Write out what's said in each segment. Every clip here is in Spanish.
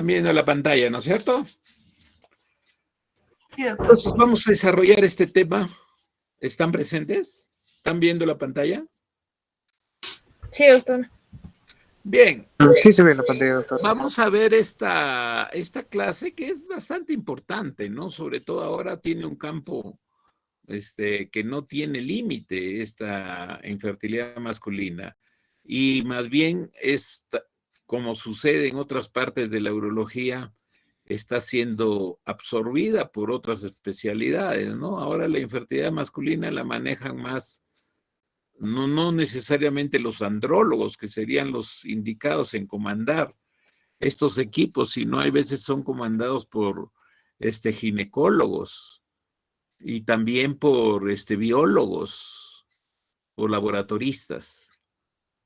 viendo la pantalla, ¿no es cierto? Sí, doctor. Entonces vamos a desarrollar este tema. ¿Están presentes? ¿Están viendo la pantalla? Sí, doctor. Bien. Sí, se ve en la pantalla, doctor. Vamos a ver esta clase que es bastante importante, ¿no? Sobre todo ahora tiene un campo que no tiene límite, esta infertilidad masculina. Y más bien, como sucede en otras partes de la urología, está siendo absorbida por otras especialidades, ¿no? Ahora la infertilidad masculina la manejan más, no necesariamente los andrólogos, que serían los indicados en comandar estos equipos, sino hay veces son comandados por ginecólogos y también por biólogos o laboratoristas.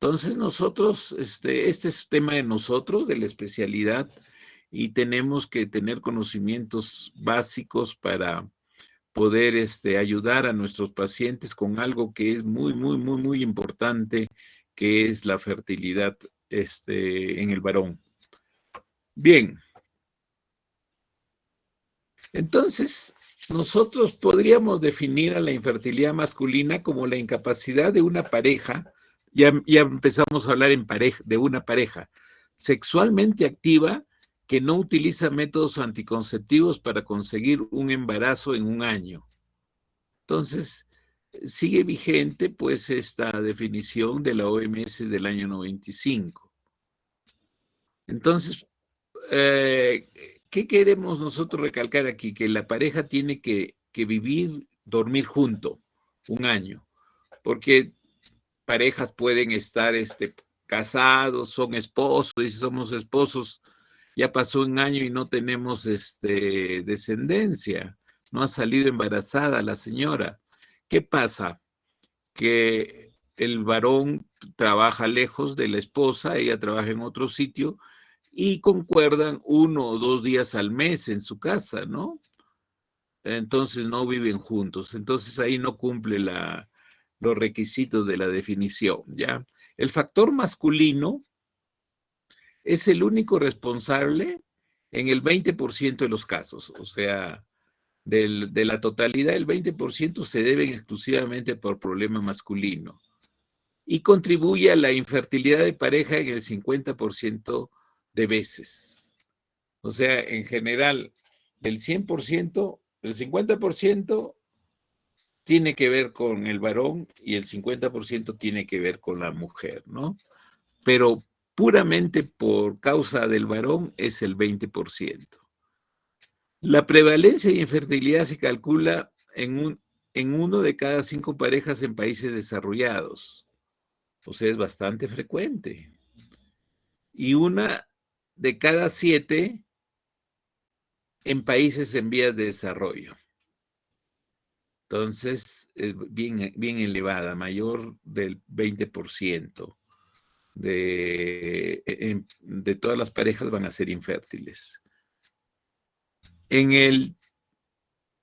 Entonces nosotros, este es tema de nosotros, de la especialidad, y tenemos que tener conocimientos básicos para poder ayudar a nuestros pacientes con algo que es muy, muy, muy, muy importante, que es la fertilidad en el varón. Bien. Entonces, nosotros podríamos definir a la infertilidad masculina como la incapacidad de una pareja, ya empezamos a hablar de una pareja sexualmente activa que no utiliza métodos anticonceptivos para conseguir un embarazo en un año. Entonces, sigue vigente pues esta definición de la OMS del año 95. Entonces, ¿qué queremos nosotros recalcar aquí? Que la pareja tiene que vivir, dormir junto un año, porque parejas pueden estar casados, son esposos, y si somos esposos, ya pasó un año y no tenemos descendencia, no ha salido embarazada la señora. ¿Qué pasa? Que el varón trabaja lejos de la esposa, ella trabaja en otro sitio, y concuerdan 1 o 2 días al mes en su casa, ¿no? Entonces no viven juntos. Entonces ahí no cumple los requisitos de la definición, ¿ya? El factor masculino es el único responsable en el 20% de los casos. O sea, de la totalidad, el 20% se deben exclusivamente por problema masculino. Y contribuye a la infertilidad de pareja en el 50% de veces. O sea, en general, del 100%, el 50% tiene que ver con el varón y el 50% tiene que ver con la mujer, ¿no? Pero puramente por causa del varón es el 20%. La prevalencia de infertilidad se calcula en 1 de cada 5 parejas en países desarrollados. O sea, es bastante frecuente. Y 1 de cada 7 en países en vías de desarrollo. Entonces, es bien elevada, mayor del 20% de todas las parejas van a ser infértiles. En el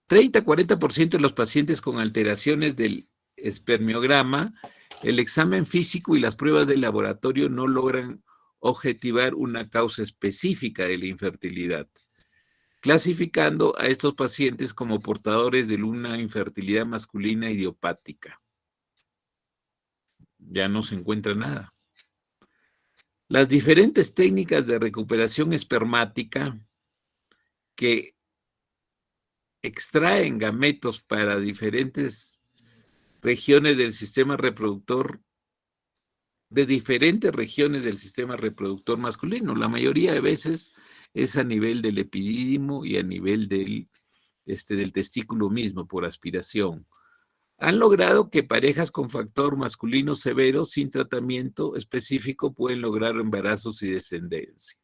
30-40% de los pacientes con alteraciones del espermiograma, el examen físico y las pruebas de laboratorio no logran objetivar una causa específica de la infertilidad, clasificando a estos pacientes como portadores de una infertilidad masculina idiopática. Ya no se encuentra nada. Las diferentes técnicas de recuperación espermática que extraen gametos para diferentes regiones del sistema reproductor, de diferentes regiones del sistema reproductor masculino. La mayoría de veces es a nivel del epidídimo y a nivel del testículo mismo, por aspiración. Han logrado que parejas con factor masculino severo sin tratamiento específico pueden lograr embarazos y descendencia.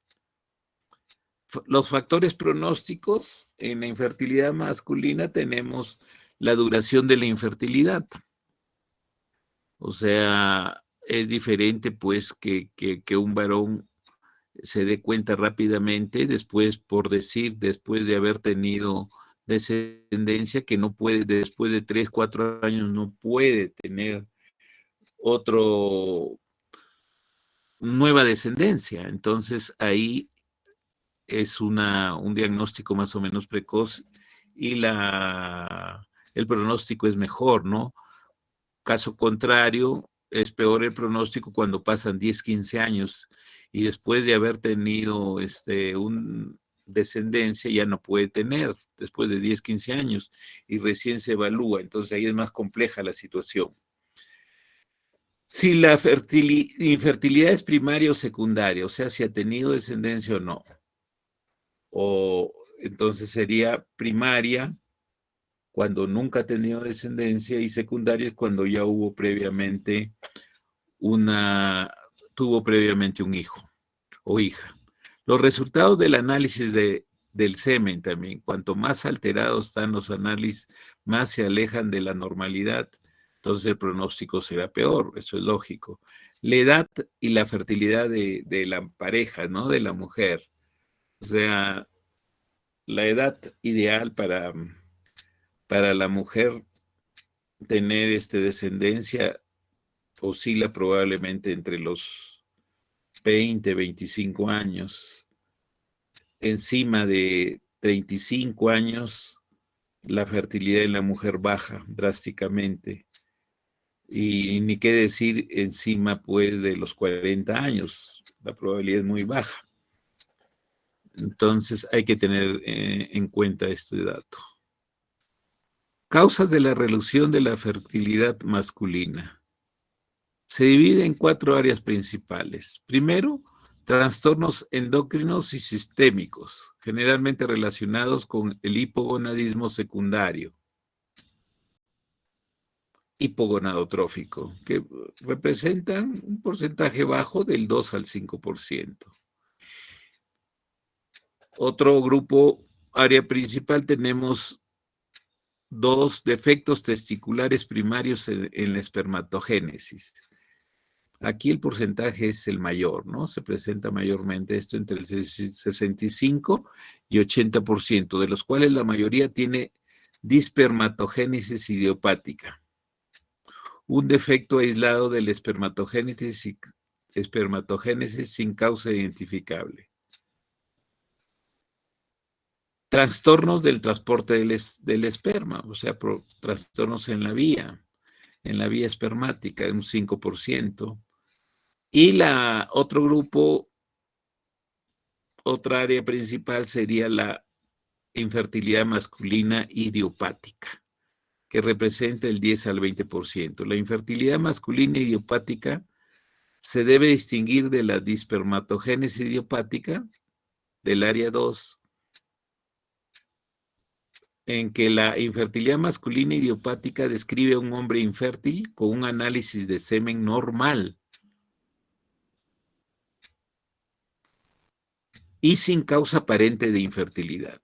Los factores pronósticos en la infertilidad masculina tenemos la duración de la infertilidad. O sea, es diferente pues que un varón se dé cuenta rápidamente después, por decir, después de haber tenido descendencia, que no puede, después de 3, 4 años, no puede tener nueva descendencia. Entonces ahí es un diagnóstico más o menos precoz y el pronóstico es mejor, ¿no? Caso contrario, es peor el pronóstico cuando pasan 10, 15 años y después de haber tenido un descendencia ya no puede tener después de 10, 15 años y recién se evalúa. Entonces ahí es más compleja la situación. Si la infertilidad es primaria o secundaria, o sea, si ha tenido descendencia o no, o entonces sería primaria cuando nunca ha tenido descendencia y secundaria es cuando ya hubo previamente tuvo previamente un hijo o hija. Los resultados del análisis del semen también, cuanto más alterados están los análisis, más se alejan de la normalidad, entonces el pronóstico será peor, eso es lógico. La edad y la fertilidad de la pareja, ¿no? De la mujer. O sea, la edad ideal para la mujer tener descendencia oscila probablemente entre los 20, 25 años. Encima de 35 años, la fertilidad en la mujer baja drásticamente. Y ni qué decir encima, pues, de los 40 años. La probabilidad es muy baja. Entonces, hay que tener en cuenta este dato. Causas de la reducción de la fertilidad masculina. Se divide en 4 áreas principales. Primero, trastornos endocrinos y sistémicos, generalmente relacionados con el hipogonadismo secundario, hipogonadotrófico, que representan un porcentaje bajo del 2 al 5%. Otro grupo, área principal, tenemos 2 defectos testiculares primarios en la espermatogénesis. Aquí el porcentaje es el mayor, ¿no? Se presenta mayormente esto entre el 65 y 80%, de los cuales la mayoría tiene dispermatogénesis idiopática. Un defecto aislado de la espermatogénesis sin causa identificable. Trastornos del transporte del esperma, o sea, trastornos en la vía espermática, un 5%. Y otro grupo, otra área principal sería la infertilidad masculina idiopática, que representa el 10 al 20%. La infertilidad masculina idiopática se debe distinguir de la dispermatogénesis idiopática del área 2, en que la infertilidad masculina idiopática describe a un hombre infértil con un análisis de semen normal y sin causa aparente de infertilidad.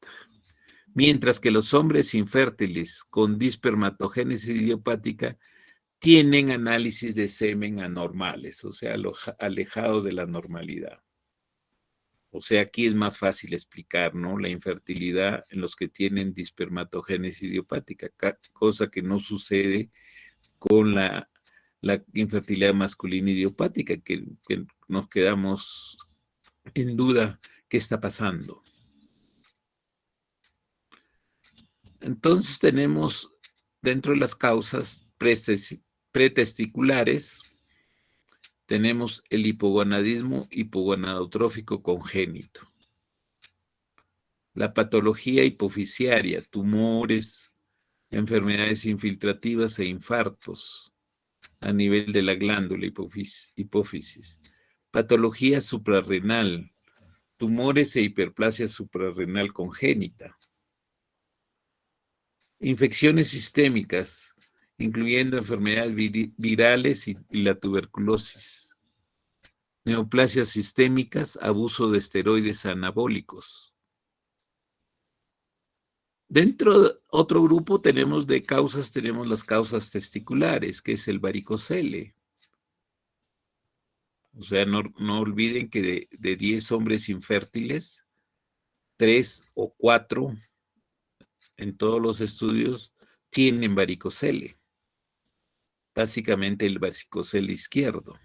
Mientras que los hombres infértiles con dispermatogénesis idiopática tienen análisis de semen anormales, o sea, alejados de la normalidad. O sea, aquí es más fácil explicar, ¿no? La infertilidad en los que tienen dispermatogénesis idiopática, cosa que no sucede con la infertilidad masculina idiopática, que nos quedamos en duda qué está pasando. Entonces tenemos dentro de las causas pretesticulares, tenemos el hipogonadismo hipogonadotrófico congénito, la patología hipofisiaria, tumores, enfermedades infiltrativas e infartos a nivel de la glándula hipófisis, patología suprarrenal, tumores e hiperplasia suprarrenal congénita, infecciones sistémicas, incluyendo enfermedades virales y la tuberculosis, neoplasias sistémicas, abuso de esteroides anabólicos. Dentro de otro grupo tenemos las causas testiculares, que es el varicocele. O sea, no olviden que de 10 hombres infértiles, 3 o 4 en todos los estudios tienen varicocele. Básicamente el varicocele izquierdo.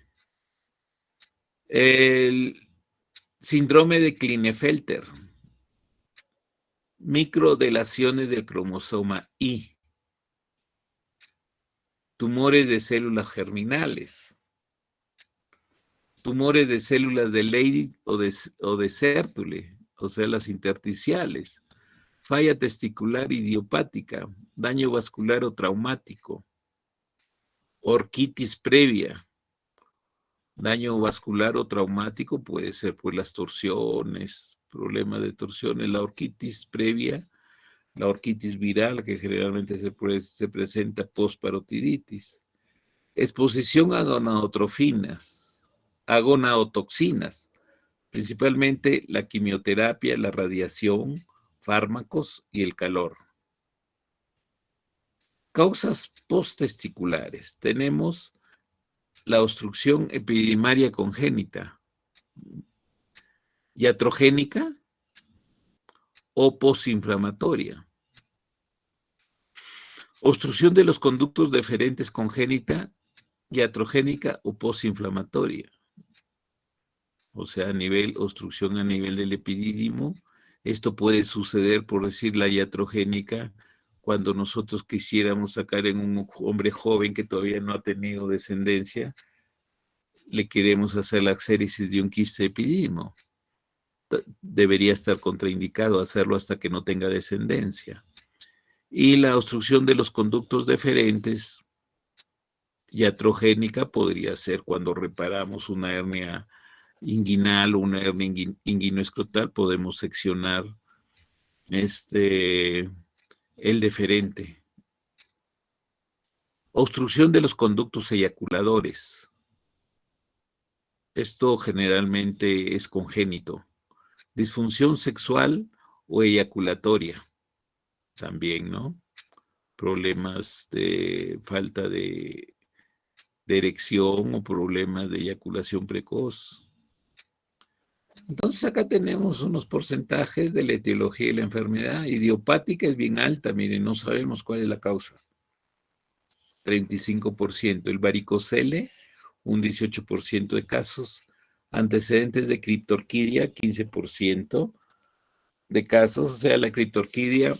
El síndrome de Klinefelter, Microdeleciones del cromosoma Y. Tumores de células germinales. Tumores de células de Leydig o de Sertoli, o sea, las intersticiales. Falla testicular idiopática, daño vascular o traumático. Orquitis previa. Daño vascular o traumático puede ser por las torsiones, problemas de torsiones, la orquitis previa, la orquitis viral, que generalmente se presenta postparotiditis. Exposición a gonadotrofinas, a gonadotoxinas, principalmente la quimioterapia, la radiación, fármacos y el calor. Causas posttesticulares. Tenemos la obstrucción epididimaria congénita, iatrogénica o postinflamatoria. Obstrucción de los conductos deferentes congénita, iatrogénica o postinflamatoria. O sea, obstrucción a nivel del epidídimo. Esto puede suceder, por decir, la iatrogénica, cuando nosotros quisiéramos sacar en un hombre joven que todavía no ha tenido descendencia, le queremos hacer la axéresis de un quiste epidídimo. Debería estar contraindicado hacerlo hasta que no tenga descendencia. Y la obstrucción de los conductos deferentes, iatrogénica, podría ser cuando reparamos una hernia inguinal o una hernia inguinoescrotal, podemos seccionar el deferente. Obstrucción de los conductos eyaculadores. Esto generalmente es congénito. Disfunción sexual o eyaculatoria. También, ¿no? Problemas de falta de erección o problemas de eyaculación precoz. Entonces acá tenemos unos porcentajes de la etiología y la enfermedad. Idiopática es bien alta, miren, no sabemos cuál es la causa. 35%. El varicocele, un 18% de casos. Antecedentes de criptorquidia, 15% de casos. O sea, la criptorquidia,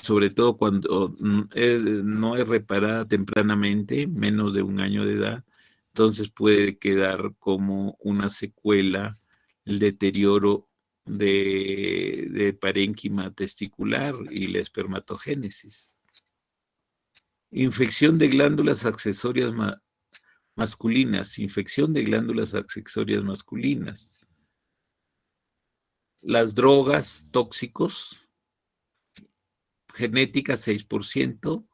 sobre todo cuando no es reparada tempranamente, menos de 1 año de edad, entonces puede quedar como una secuela el deterioro de parénquima testicular y la espermatogénesis. Infección de glándulas accesorias masculinas, infección de glándulas accesorias masculinas. Las drogas tóxicos, genética 6%,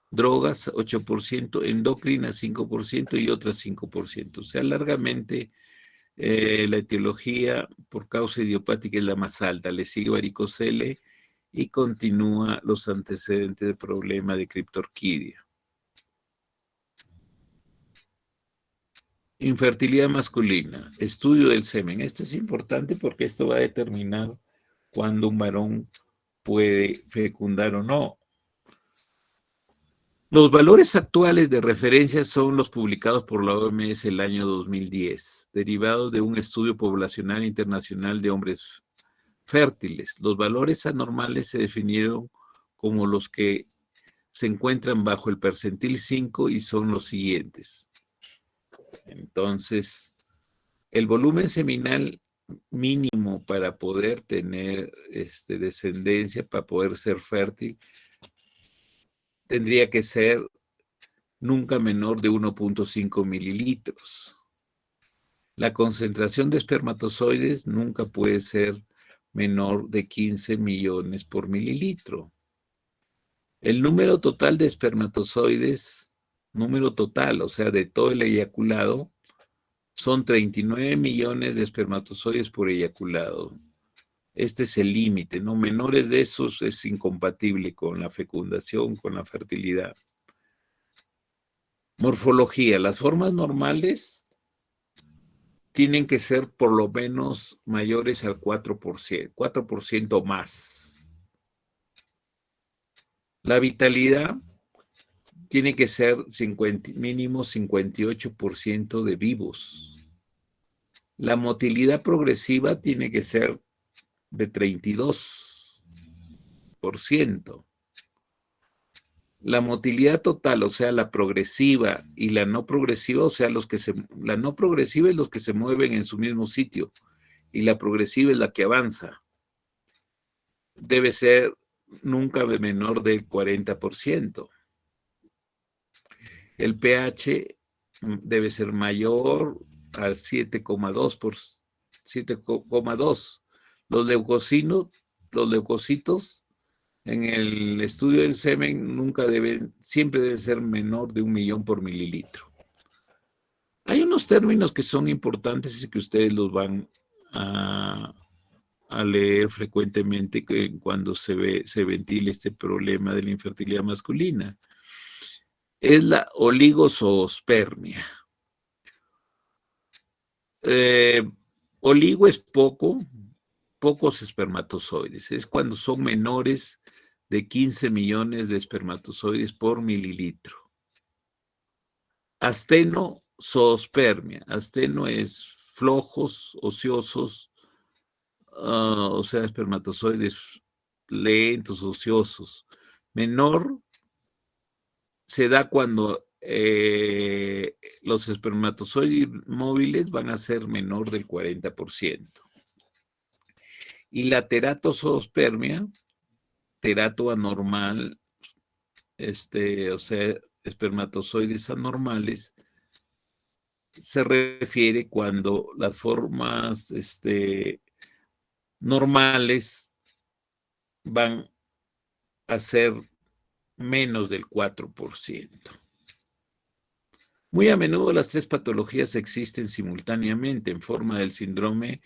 drogas 8%, endocrina 5% y otras 5%. O sea, largamente la etiología por causa idiopática es la más alta. Le sigue varicocele y continúa los antecedentes de problema de criptorquidia. Infertilidad masculina, estudio del semen. Esto es importante porque esto va a determinar cuándo un varón puede fecundar o no. Los valores actuales de referencia son los publicados por la OMS el año 2010, derivados de un estudio poblacional internacional de hombres fértiles. Los valores anormales se definieron como los que se encuentran bajo el percentil 5 y son los siguientes. Entonces, el volumen seminal mínimo para poder tener descendencia, para poder ser fértil, tendría que ser nunca menor de 1.5 mililitros. La concentración de espermatozoides nunca puede ser menor de 15 millones por mililitro. El número total de espermatozoides, número total, o sea, de todo el eyaculado, son 39 millones de espermatozoides por eyaculado. Este es el límite, ¿no? Menores de esos es incompatible con la fecundación, con la fertilidad. Morfología. Las formas normales tienen que ser por lo menos mayores al 4%, 4% más. La vitalidad tiene que ser mínimo 58% de vivos. La motilidad progresiva tiene que ser de 32. 4%. La motilidad total, o sea, la progresiva y la no progresiva, o sea, la no progresiva es los que se mueven en su mismo sitio y la progresiva es la que avanza. Debe ser nunca menor del 40%. El pH debe ser mayor al 7,2. Los leucocitos en el estudio del semen siempre deben ser menor de 1 millón por mililitro. Hay unos términos que son importantes y que ustedes los van a leer frecuentemente cuando se ventila este problema de la infertilidad masculina. Es la oligozoospermia. Oligo es pocos espermatozoides. Es cuando son menores de 15 millones de espermatozoides por mililitro. Astenozoospermia. Asteno es flojos, ociosos, o sea, espermatozoides lentos, ociosos. Menor se da cuando los espermatozoides móviles van a ser menor del 40%. Y la teratozoospermia, terato anormal, o sea, espermatozoides anormales, se refiere cuando las formas normales van a ser menos del 4%. Muy a menudo las tres patologías existen simultáneamente en forma del síndrome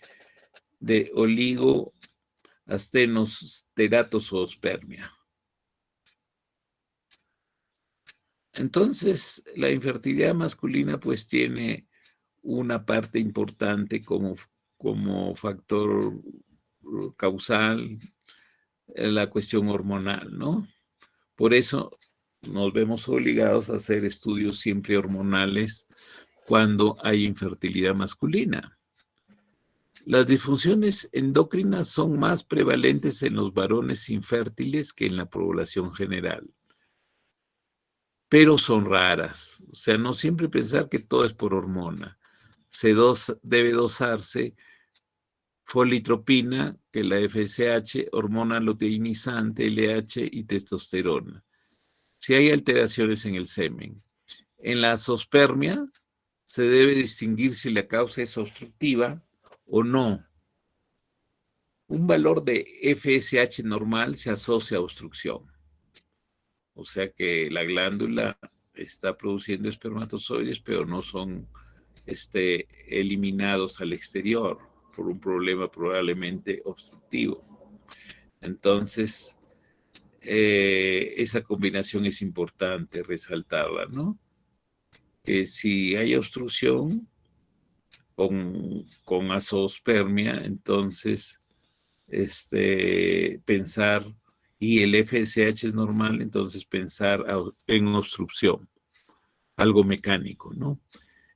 de oligoastenos-teratozoospermia. Entonces, la infertilidad masculina pues tiene una parte importante como factor causal, la cuestión hormonal, ¿no? Por eso nos vemos obligados a hacer estudios siempre hormonales cuando hay infertilidad masculina. Las disfunciones endocrinas son más prevalentes en los varones infértiles que en la población general, pero son raras. O sea, no siempre pensar que todo es por hormona. Debe dosarse folitropina, que es la FSH, hormona luteinizante, LH y testosterona. Si hay alteraciones en el semen. En la zoospermia se debe distinguir si la causa es obstructiva o no. Un valor de FSH normal se asocia a obstrucción. O sea que la glándula está produciendo espermatozoides, pero no son eliminados al exterior por un problema probablemente obstructivo. Entonces, esa combinación es importante resaltarla, ¿no? Que si hay obstrucción con azoospermia, entonces pensar, y el FSH es normal, entonces pensar en obstrucción, algo mecánico, ¿no?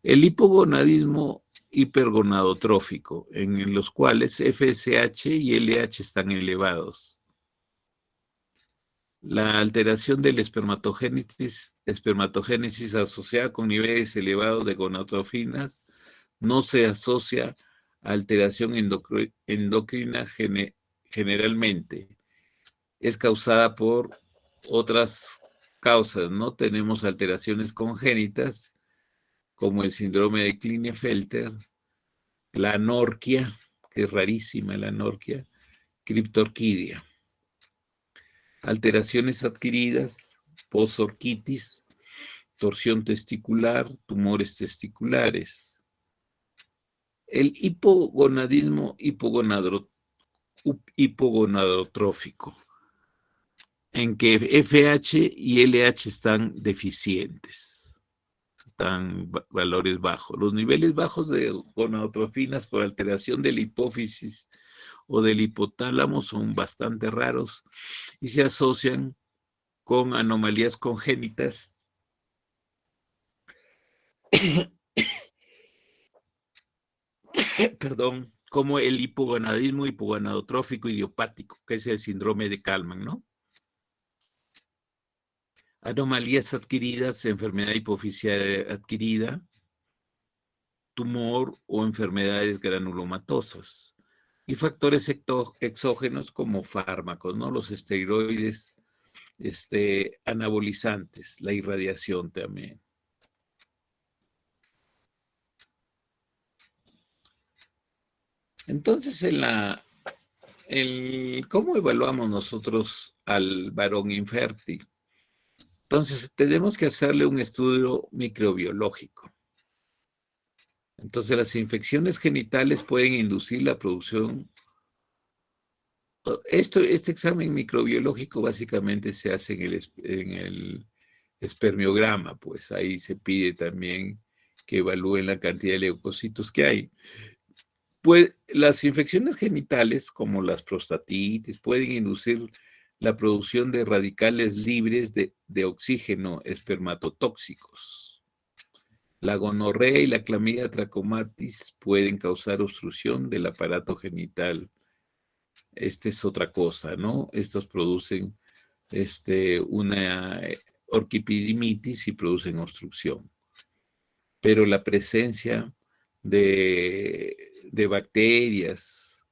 El hipogonadismo hipergonadotrófico, en los cuales FSH y LH están elevados. La alteración de la espermatogénesis asociada con niveles elevados de gonadotrofinas no se asocia a alteración endocrina generalmente. Es causada por otras causas, ¿no? Tenemos alteraciones congénitas como el síndrome de Klinefelter, la anorquia, que es rarísima la anorquia, criptorquidia. Alteraciones adquiridas, posorquitis, torsión testicular, tumores testiculares. El hipogonadismo hipogonadotrófico, en que FH y LH están deficientes, están valores bajos. Los niveles bajos de gonadotrofinas por alteración de la hipófisis o del hipotálamo son bastante raros y se asocian con anomalías congénitas como el hipogonadismo hipogonadotrófico idiopático, que es el síndrome de Kalman, ¿no? Anomalías adquiridas, enfermedad hipofisial adquirida, tumor o enfermedades granulomatosas. Y factores exógenos como fármacos, ¿no? Los esteroides, anabolizantes, la irradiación también. Entonces, ¿cómo evaluamos nosotros al varón infértil? Entonces, tenemos que hacerle un estudio microbiológico. Entonces, las infecciones genitales pueden inducir la producción. Este examen microbiológico básicamente se hace en el espermiograma, pues ahí se pide también que evalúen la cantidad de leucocitos que hay. Pues las infecciones genitales, como las prostatitis, pueden inducir la producción de radicales libres de oxígeno espermatotóxicos. La gonorrea y la clamidia trachomatis pueden causar obstrucción del aparato genital. Esta es otra cosa, ¿no? Estos producen una orquipidimitis y producen obstrucción. Pero la presencia de bacterias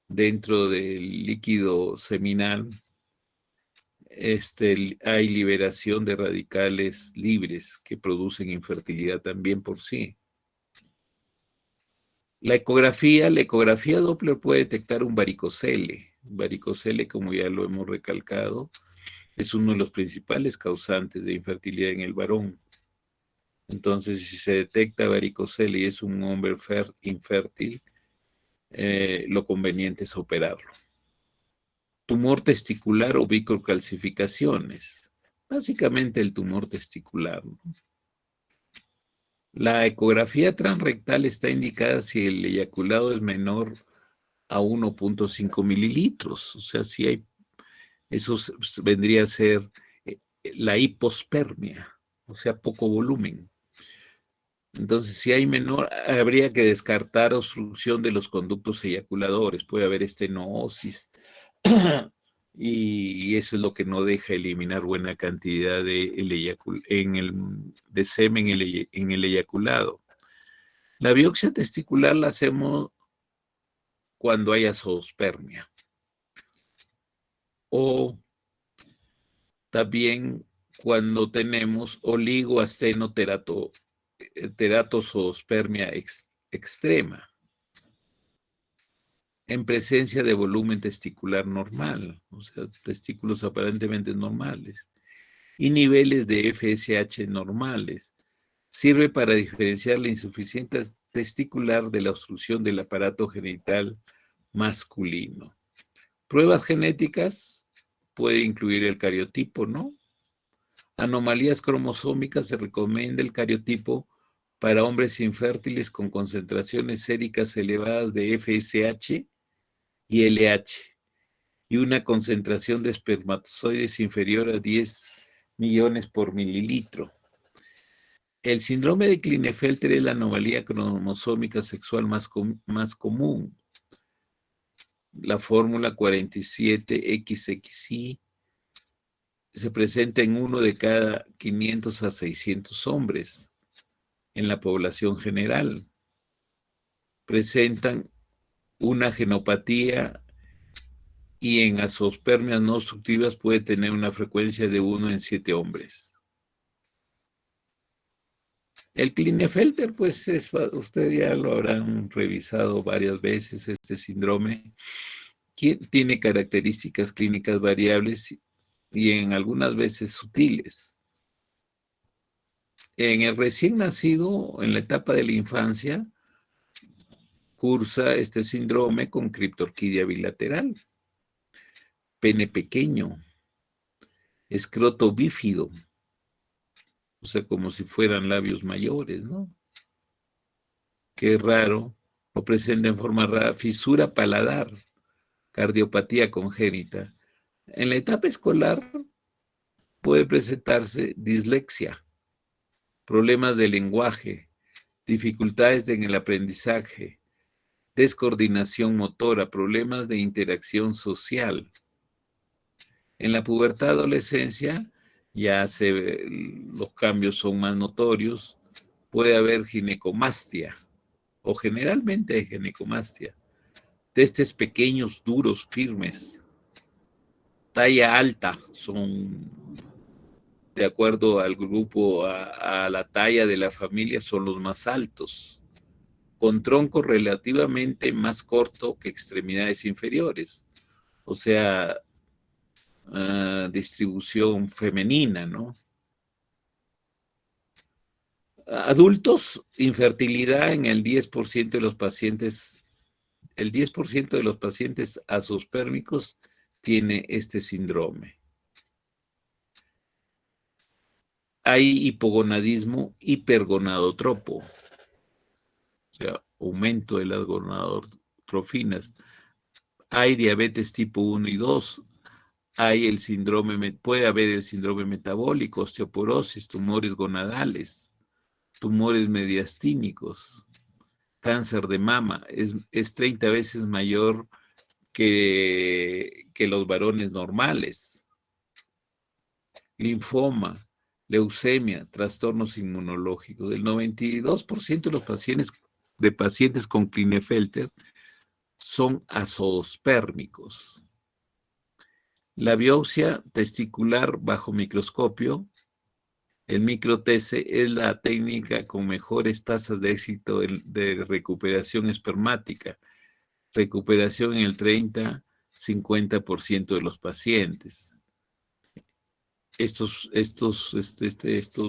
dentro del líquido seminal, hay liberación de radicales libres que producen infertilidad también por sí. La ecografía Doppler puede detectar un varicocele. Varicocele, como ya lo hemos recalcado, es uno de los principales causantes de infertilidad en el varón. Entonces, si se detecta varicocele y es un hombre infértil, lo conveniente es operarlo. Tumor testicular o bicocalcificaciones. Básicamente el tumor testicular, ¿no? La ecografía transrectal está indicada si el eyaculado es menor a 1.5 mililitros. O sea, si hay, eso vendría a ser la hipospermia, o sea, poco volumen. Entonces, si hay menor, habría que descartar obstrucción de los conductos eyaculadores. Puede haber estenosis y eso es lo que no deja eliminar buena cantidad de semen en el eyaculado. La biopsia testicular la hacemos cuando hay zoospermia. O también cuando tenemos oligoastenoteratozoospermia extrema, en presencia de volumen testicular normal, o sea, testículos aparentemente normales, y niveles de FSH normales. Sirve para diferenciar la insuficiencia testicular de la obstrucción del aparato genital masculino. Pruebas genéticas puede incluir el cariotipo, ¿no? Anomalías cromosómicas, se recomienda el cariotipo para hombres infértiles con concentraciones séricas elevadas de FSH y LH y una concentración de espermatozoides inferior a 10 millones por mililitro. El síndrome de Klinefelter es la anomalía cromosómica sexual más común. La fórmula 47XXY se presenta en uno de cada 500 a 600 hombres en la población general. Presentan una genopatía y en azoospermias no obstructivas puede tener una frecuencia de 1 en 7 hombres. El Klinefelter, pues ustedes ya lo habrán revisado varias veces, este síndrome, que tiene características clínicas variables y en algunas veces sutiles. En el recién nacido, en la etapa de la infancia, cursa este síndrome con criptorquidia bilateral, pene pequeño, escroto bífido, o sea, como si fueran labios mayores, ¿no? Qué raro, o presenta en forma rara fisura paladar, cardiopatía congénita. En la etapa escolar puede presentarse dislexia, problemas de lenguaje, dificultades en el aprendizaje, descoordinación motora, problemas de interacción social. En la pubertad, adolescencia, los cambios son más notorios. Puede haber ginecomastia, o generalmente hay ginecomastia. Testes pequeños, duros, firmes. Talla alta, son, de acuerdo al grupo, a la talla de la familia, son los más altos. Con tronco relativamente más corto que extremidades inferiores. O sea, distribución femenina, ¿no? Adultos, infertilidad en el 10% de los pacientes. El 10% de los pacientes azospérmicos tiene este síndrome. Hay hipogonadismo hipergonadotropo, o sea, aumento de las gonadotrofinas. Hay diabetes tipo 1 y 2. Puede haber el síndrome metabólico, osteoporosis, tumores gonadales, tumores mediastínicos, cáncer de mama. Es 30 veces mayor que los varones normales. Linfoma, leucemia, trastornos inmunológicos. El 92% de los pacientes con Klinefelter son azospérmicos. La biopsia testicular bajo microscopio, el micro-TC, es la técnica con mejores tasas de éxito de recuperación espermática. Recuperación en el 30-50% de los pacientes. Estos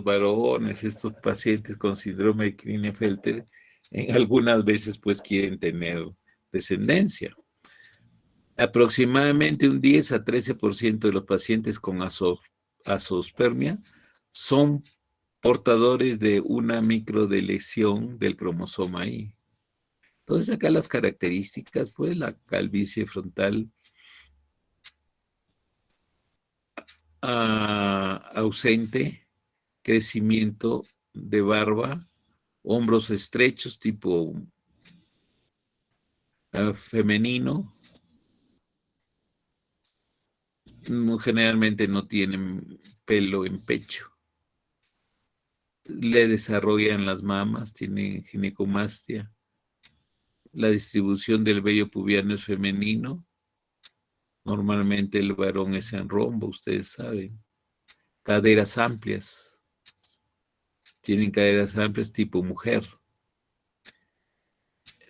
varones, estos pacientes con síndrome de Klinefelter, algunas veces pues quieren tener descendencia. Aproximadamente un 10 a 13% de los pacientes con azoospermia son portadores de una microdeleción del cromosoma Y. Entonces acá las características, pues la calvicie frontal ausente, crecimiento de barba, hombros estrechos tipo femenino, generalmente no tienen pelo en pecho. Le desarrollan las mamas, tienen ginecomastia. La distribución del vello pubiano es femenino. Normalmente el varón es en rombo, ustedes saben. Caderas amplias. Tienen caderas amplias tipo mujer.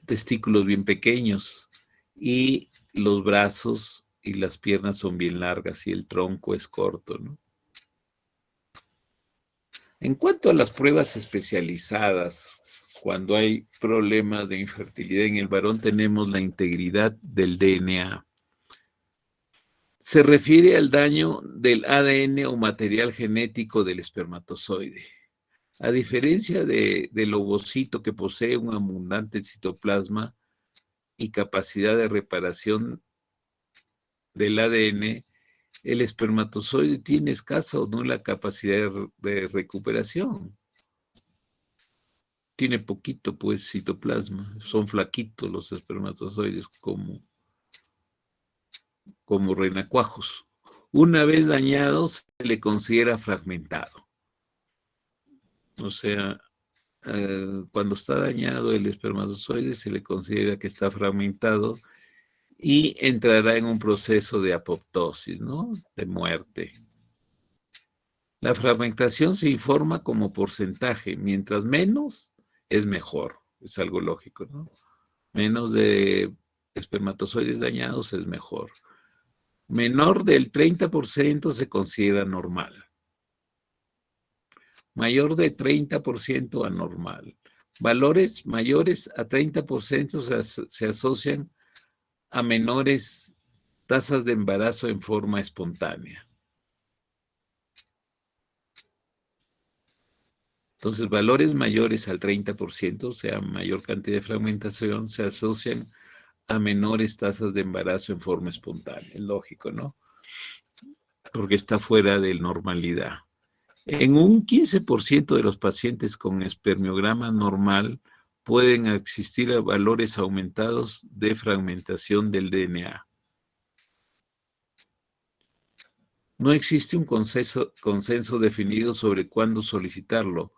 Testículos bien pequeños. Y los brazos y las piernas son bien largas y el tronco es corto, ¿no? En cuanto a las pruebas especializadas, cuando hay problemas de infertilidad en el varón, tenemos la integridad del DNA. Se refiere al daño del ADN o material genético del espermatozoide. A diferencia del ovocito, que posee un abundante citoplasma y capacidad de reparación del ADN, el espermatozoide tiene escasa o nula capacidad de recuperación. Tiene poquito, pues, citoplasma. Son flaquitos los espermatozoides, como renacuajos. Una vez dañado, se le considera fragmentado. O sea, cuando está dañado el espermatozoide, se le considera que está fragmentado y entrará en un proceso de apoptosis, ¿no? De muerte. La fragmentación se informa como porcentaje. Mientras menos, es mejor. Es algo lógico, ¿no? Menos de espermatozoides dañados es mejor. Menor del 30% se considera normal. Mayor de 30% anormal. Valores mayores a 30% se asocian a menores tasas de embarazo en forma espontánea. Entonces, valores mayores al 30%, o sea, mayor cantidad de fragmentación, se asocian a menores tasas de embarazo en forma espontánea. Es lógico, ¿no? Porque está fuera de normalidad. En un 15% de los pacientes con espermiograma normal pueden existir valores aumentados de fragmentación del DNA. No existe un consenso definido sobre cuándo solicitarlo,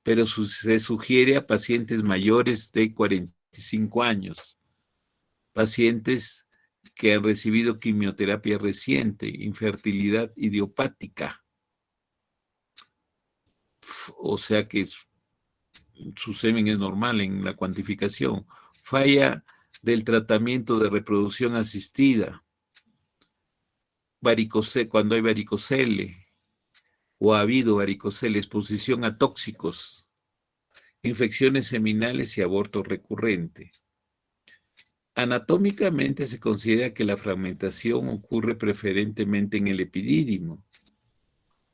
pero se sugiere a pacientes mayores de 45 años, pacientes que han recibido quimioterapia reciente, infertilidad idiopática, o sea que su semen es normal en la cuantificación, falla del tratamiento de reproducción asistida, cuando hay varicocele o ha habido varicocele, exposición a tóxicos, infecciones seminales y aborto recurrente. Anatómicamente se considera que la fragmentación ocurre preferentemente en el epidídimo,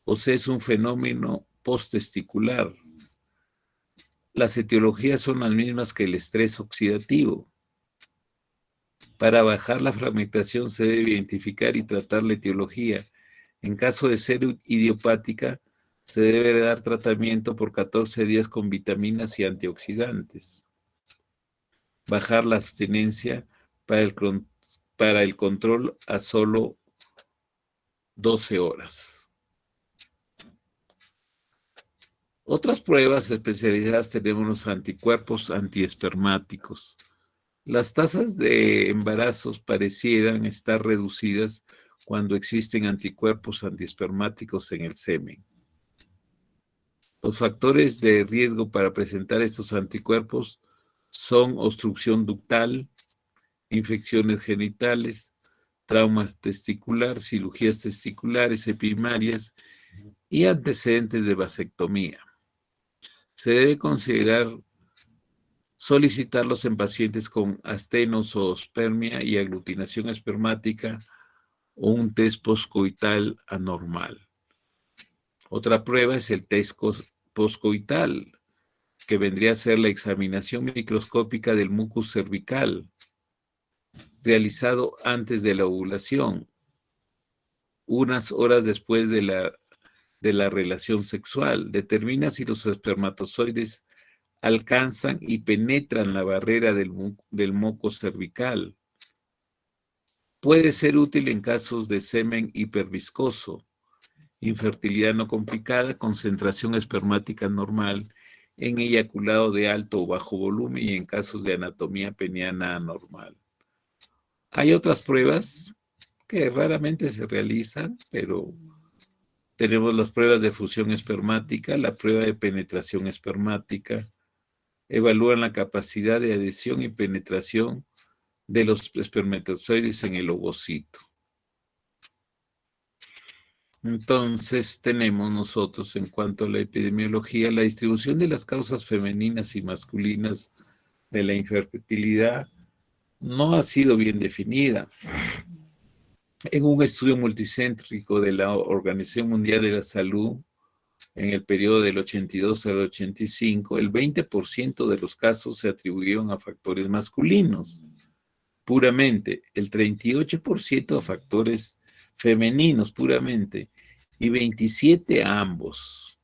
o sea, es un fenómeno posttesticular. Las etiologías son las mismas que el estrés oxidativo. Para bajar la fragmentación se debe identificar y tratar la etiología. En caso de ser idiopática, se debe dar tratamiento por 14 días con vitaminas y antioxidantes. Bajar la abstinencia para el control a solo 12 horas. Otras pruebas especializadas tenemos los anticuerpos antiespermáticos. Las tasas de embarazos parecieran estar reducidas cuando existen anticuerpos antiespermáticos en el semen. Los factores de riesgo para presentar estos anticuerpos son obstrucción ductal, infecciones genitales, traumas testicular, cirugías testiculares epimarias y antecedentes de vasectomía. Se debe considerar solicitarlos en pacientes con astenozoospermia y aglutinación espermática o un test postcoital anormal. Otra prueba es el test postcoital, que vendría a ser la examinación microscópica del mucus cervical, realizado antes de la ovulación, unas horas después de la relación sexual. Determina si los espermatozoides alcanzan y penetran la barrera del moco cervical. Puede ser útil en casos de semen hiperviscoso, infertilidad no complicada, concentración espermática normal, en eyaculado de alto o bajo volumen y en casos de anatomía peniana anormal. Hay otras pruebas que raramente se realizan, pero tenemos las pruebas de fusión espermática, la prueba de penetración espermática, evalúan la capacidad de adhesión y penetración de los espermatozoides en el ovocito. Entonces tenemos nosotros, en cuanto a la epidemiología, la distribución de las causas femeninas y masculinas de la infertilidad no ha sido bien definida. En un estudio multicéntrico de la Organización Mundial de la Salud, en el periodo del 82 al 85, el 20% de los casos se atribuyeron a factores masculinos, puramente, el 38% a factores femeninos, puramente, y 27% a ambos,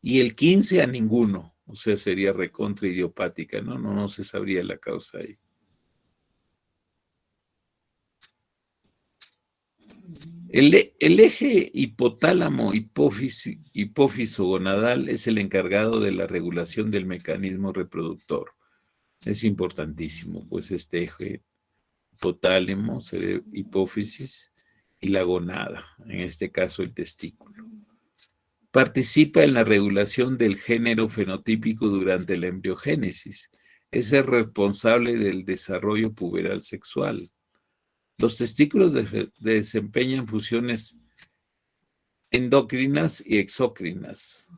y el 15% a ninguno, o sea, sería recontra idiopática, ¿no? No se sabría la causa ahí. El eje hipotálamo-hipófiso gonadal es el encargado de la regulación del mecanismo reproductor. Es importantísimo, pues este eje hipotálamo, hipófisis y la gonada, en este caso el testículo. Participa en la regulación del género fenotípico durante la embriogénesis. Es el responsable del desarrollo puberal sexual. Los testículos desempeñan funciones endocrinas y exócrinas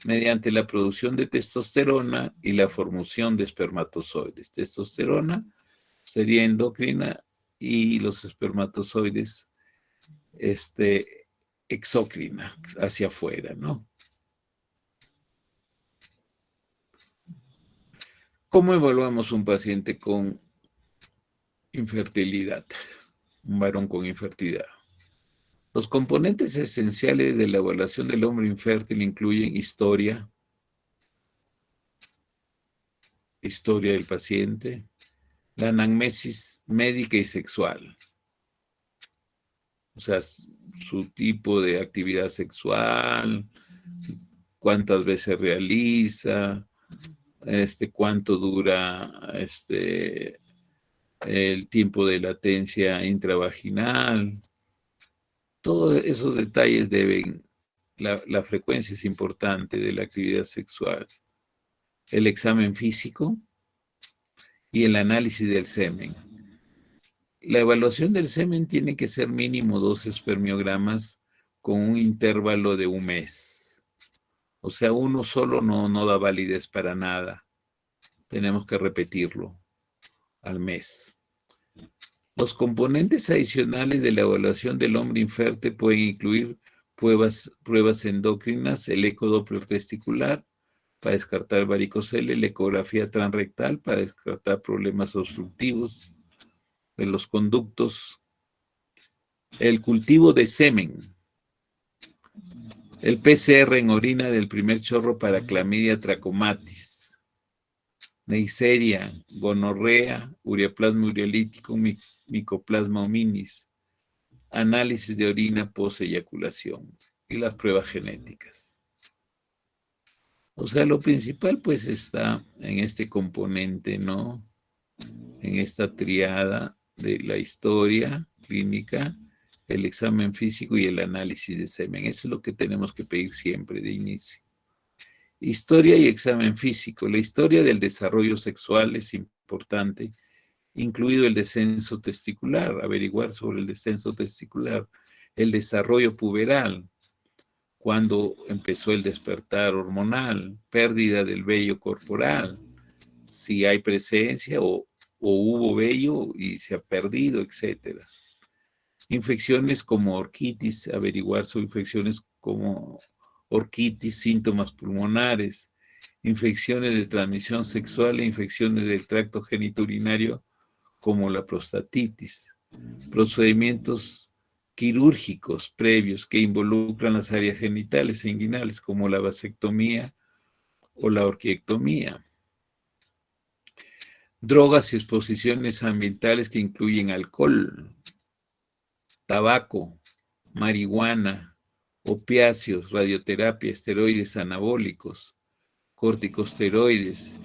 mediante la producción de testosterona y la formación de espermatozoides. Testosterona sería endocrina y los espermatozoides exócrina, hacia afuera, ¿no? ¿Cómo evaluamos un paciente con infertilidad? Un varón con infertilidad. Los componentes esenciales de la evaluación del hombre infértil incluyen historia, historia del paciente, la anamnesis médica y sexual, o sea, su tipo de actividad sexual, cuántas veces realiza, cuánto dura el tiempo de latencia intravaginal. Todos esos detalles deben, la frecuencia es importante de la actividad sexual. El examen físico y el análisis del semen. La evaluación del semen tiene que ser mínimo 2 espermiogramas con un intervalo de un mes. O sea, uno solo no da validez para nada. Tenemos que repetirlo al mes. Los componentes adicionales de la evaluación del hombre infértil pueden incluir pruebas endócrinas, el ecodoppler testicular para descartar varicocele, la ecografía transrectal para descartar problemas obstructivos de los conductos, el cultivo de semen, el PCR en orina del primer chorro para clamidia trachomatis, Neisseria, gonorrea, ureaplasma ureolítico, micoplasma hominis, análisis de orina post-eyaculación y las pruebas genéticas. O sea, lo principal pues está en este componente, ¿no? En esta triada de la historia clínica, el examen físico y el análisis de semen. Eso es lo que tenemos que pedir siempre de inicio. Historia y examen físico. La historia del desarrollo sexual es importante, incluido el descenso testicular, averiguar sobre el descenso testicular, el desarrollo puberal, cuando empezó el despertar hormonal, pérdida del vello corporal, si hay presencia o hubo vello y se ha perdido, etc. Infecciones como orquitis, averiguar sobre infecciones como orquitis, síntomas pulmonares, infecciones de transmisión sexual e infecciones del tracto genitourinario como la prostatitis, procedimientos quirúrgicos previos que involucran las áreas genitales e inguinales como la vasectomía o la orquiectomía. Drogas y exposiciones ambientales que incluyen alcohol, tabaco, marihuana, opiáceos, radioterapia, esteroides anabólicos, corticosteroides,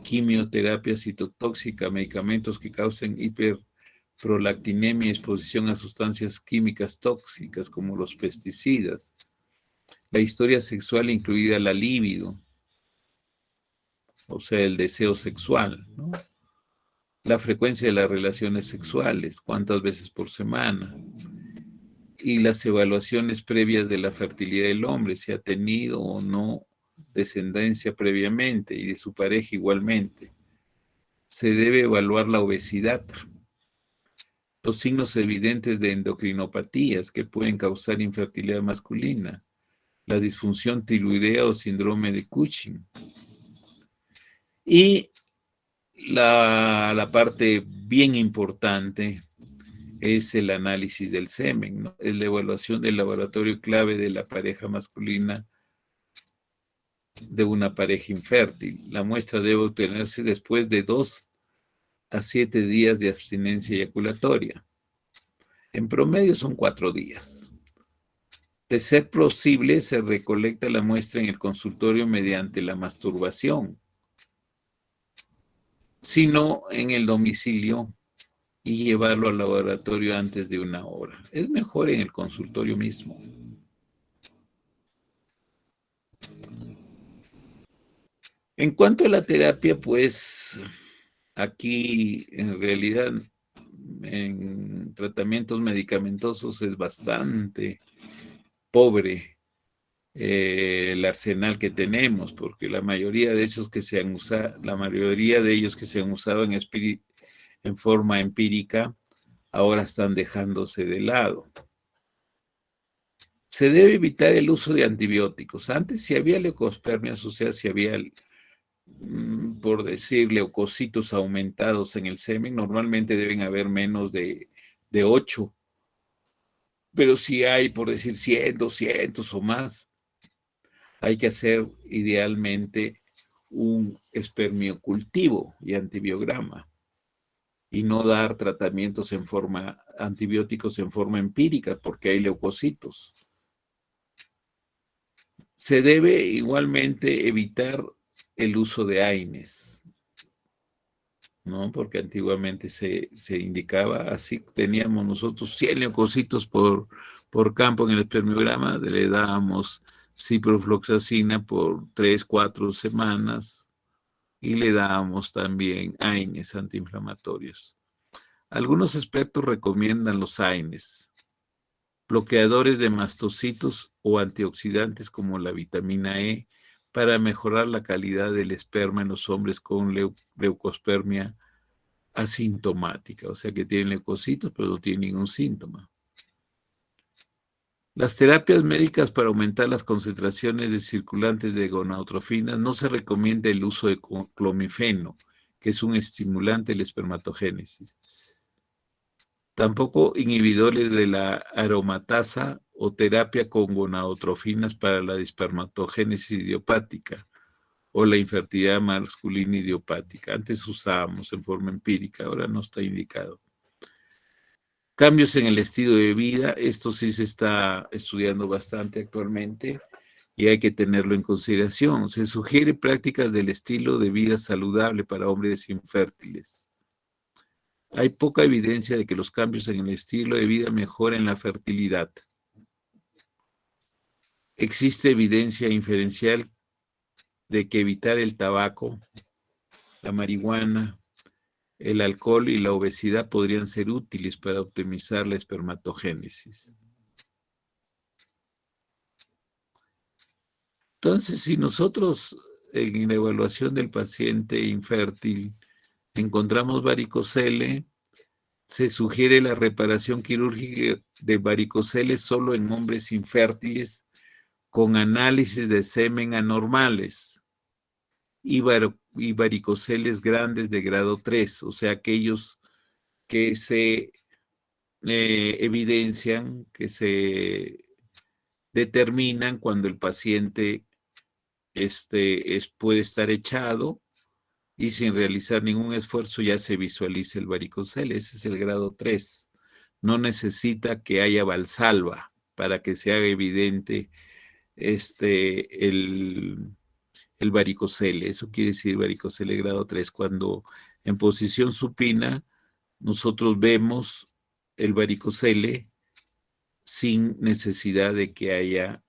quimioterapia citotóxica, medicamentos que causen hiperprolactinemia y exposición a sustancias químicas tóxicas como los pesticidas. La historia sexual incluida la libido, o sea, el deseo sexual, ¿no? La frecuencia de las relaciones sexuales, cuántas veces por semana, y las evaluaciones previas de la fertilidad del hombre, si ha tenido o no descendencia previamente, y de su pareja igualmente. Se debe evaluar la obesidad, los signos evidentes de endocrinopatías que pueden causar infertilidad masculina, la disfunción tiroidea o síndrome de Cushing. Y la parte bien importante es el análisis del semen, ¿no? Es la evaluación del laboratorio clave de la pareja masculina de una pareja infértil. La muestra debe obtenerse después de 2 a 7 días de abstinencia eyaculatoria. En promedio son 4 días. De ser posible, se recolecta la muestra en el consultorio mediante la masturbación, sino en el domicilio y llevarlo al laboratorio antes de 1 hora. Es mejor en el consultorio mismo. En cuanto a la terapia, pues aquí en realidad en tratamientos medicamentosos es bastante pobre el arsenal que tenemos, porque la mayoría de ellos que se han usado, en forma empírica, ahora están dejándose de lado. Se debe evitar el uso de antibióticos. Antes, si había leucospermias, o sea, si había, por decir, leucocitos aumentados en el semen, normalmente deben haber menos de 8. Pero si hay, por decir, 100, 200 o más, hay que hacer idealmente un espermiocultivo y antibiograma y no dar tratamientos antibióticos en forma empírica porque hay leucocitos. Se debe igualmente evitar el uso de AINES, ¿no? Porque antiguamente se indicaba así, teníamos nosotros 100 leucocitos por campo en el espermiograma, le dábamos ciprofloxacina por 3, 4 semanas y le dábamos también AINES antiinflamatorios. Algunos expertos recomiendan los AINES, bloqueadores de mastocitos o antioxidantes como la vitamina E para mejorar la calidad del esperma en los hombres con leucospermia asintomática, o sea que tienen leucocitos pero no tienen ningún síntoma. Las terapias médicas para aumentar las concentraciones de circulantes de gonadotrofinas no se recomienda el uso de clomifeno, que es un estimulante de la espermatogénesis. Tampoco inhibidores de la aromatasa o terapia con gonadotrofinas para la espermatogénesis idiopática o la infertilidad masculina idiopática. Antes usábamos en forma empírica, ahora no está indicado. Cambios en el estilo de vida, esto sí se está estudiando bastante actualmente y hay que tenerlo en consideración. Se sugiere prácticas del estilo de vida saludable para hombres infértiles. Hay poca evidencia de que los cambios en el estilo de vida mejoren la fertilidad. Existe evidencia inferencial de que evitar el tabaco, la marihuana, el alcohol y la obesidad podrían ser útiles para optimizar la espermatogénesis. Entonces, si nosotros en la evaluación del paciente infértil encontramos varicocele, se sugiere la reparación quirúrgica de varicocele solo en hombres infértiles con análisis de semen anormales y varicoceles grandes de grado 3, o sea, aquellos que se evidencian, que se determinan cuando el paciente puede estar echado y sin realizar ningún esfuerzo ya se visualiza el varicocele. Ese es el grado 3. No necesita que haya valsalva para que se haga evidente el varicocele. Eso quiere decir varicocele grado 3. Cuando en posición supina nosotros vemos el varicocele sin necesidad de que haya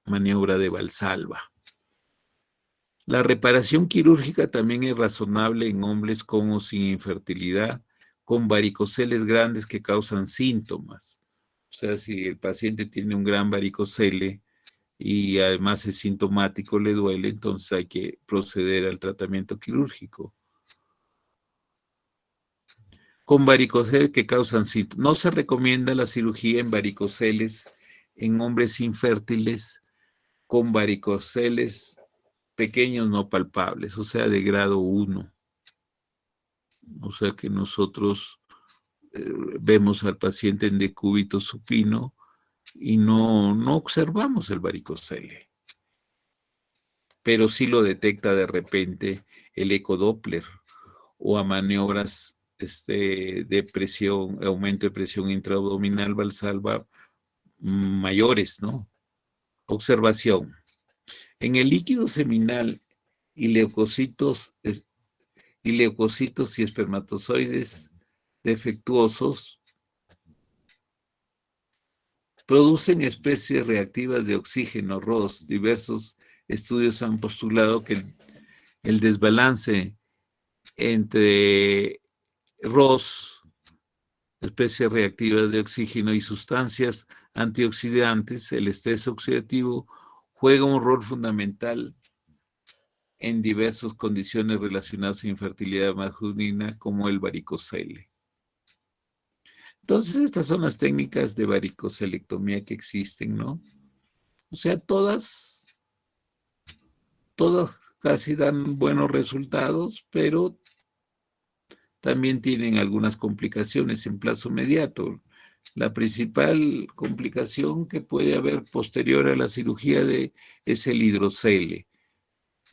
maniobra de valsalva. La reparación quirúrgica también es razonable en hombres con o sin infertilidad, con varicoceles grandes que causan síntomas. O sea, si el paciente tiene un gran varicocele y además es sintomático, le duele, entonces hay que proceder al tratamiento quirúrgico. Con varicoceles que causan síntomas. No se recomienda la cirugía en varicoceles en hombres infértiles con varicoceles pequeños no palpables, o sea, de grado 1. O sea que nosotros vemos al paciente en decúbito supino y no observamos el varicocele. Pero sí lo detecta de repente el ecodoppler o a maniobras de presión, aumento de presión intraabdominal valsalva mayores, ¿no? Observación. En el líquido seminal y leucocitos y espermatozoides defectuosos producen especies reactivas de oxígeno, ROS. Diversos estudios han postulado que el desbalance entre ROS, especies reactivas de oxígeno, y sustancias antioxidantes, el estrés oxidativo, juega un rol fundamental en diversas condiciones relacionadas a infertilidad masculina como el varicocele. Entonces, estas son las técnicas de varicocelectomía que existen, ¿no? O sea, todas casi dan buenos resultados, pero también tienen algunas complicaciones en plazo inmediato. La principal complicación que puede haber posterior a la cirugía es el hidrocele.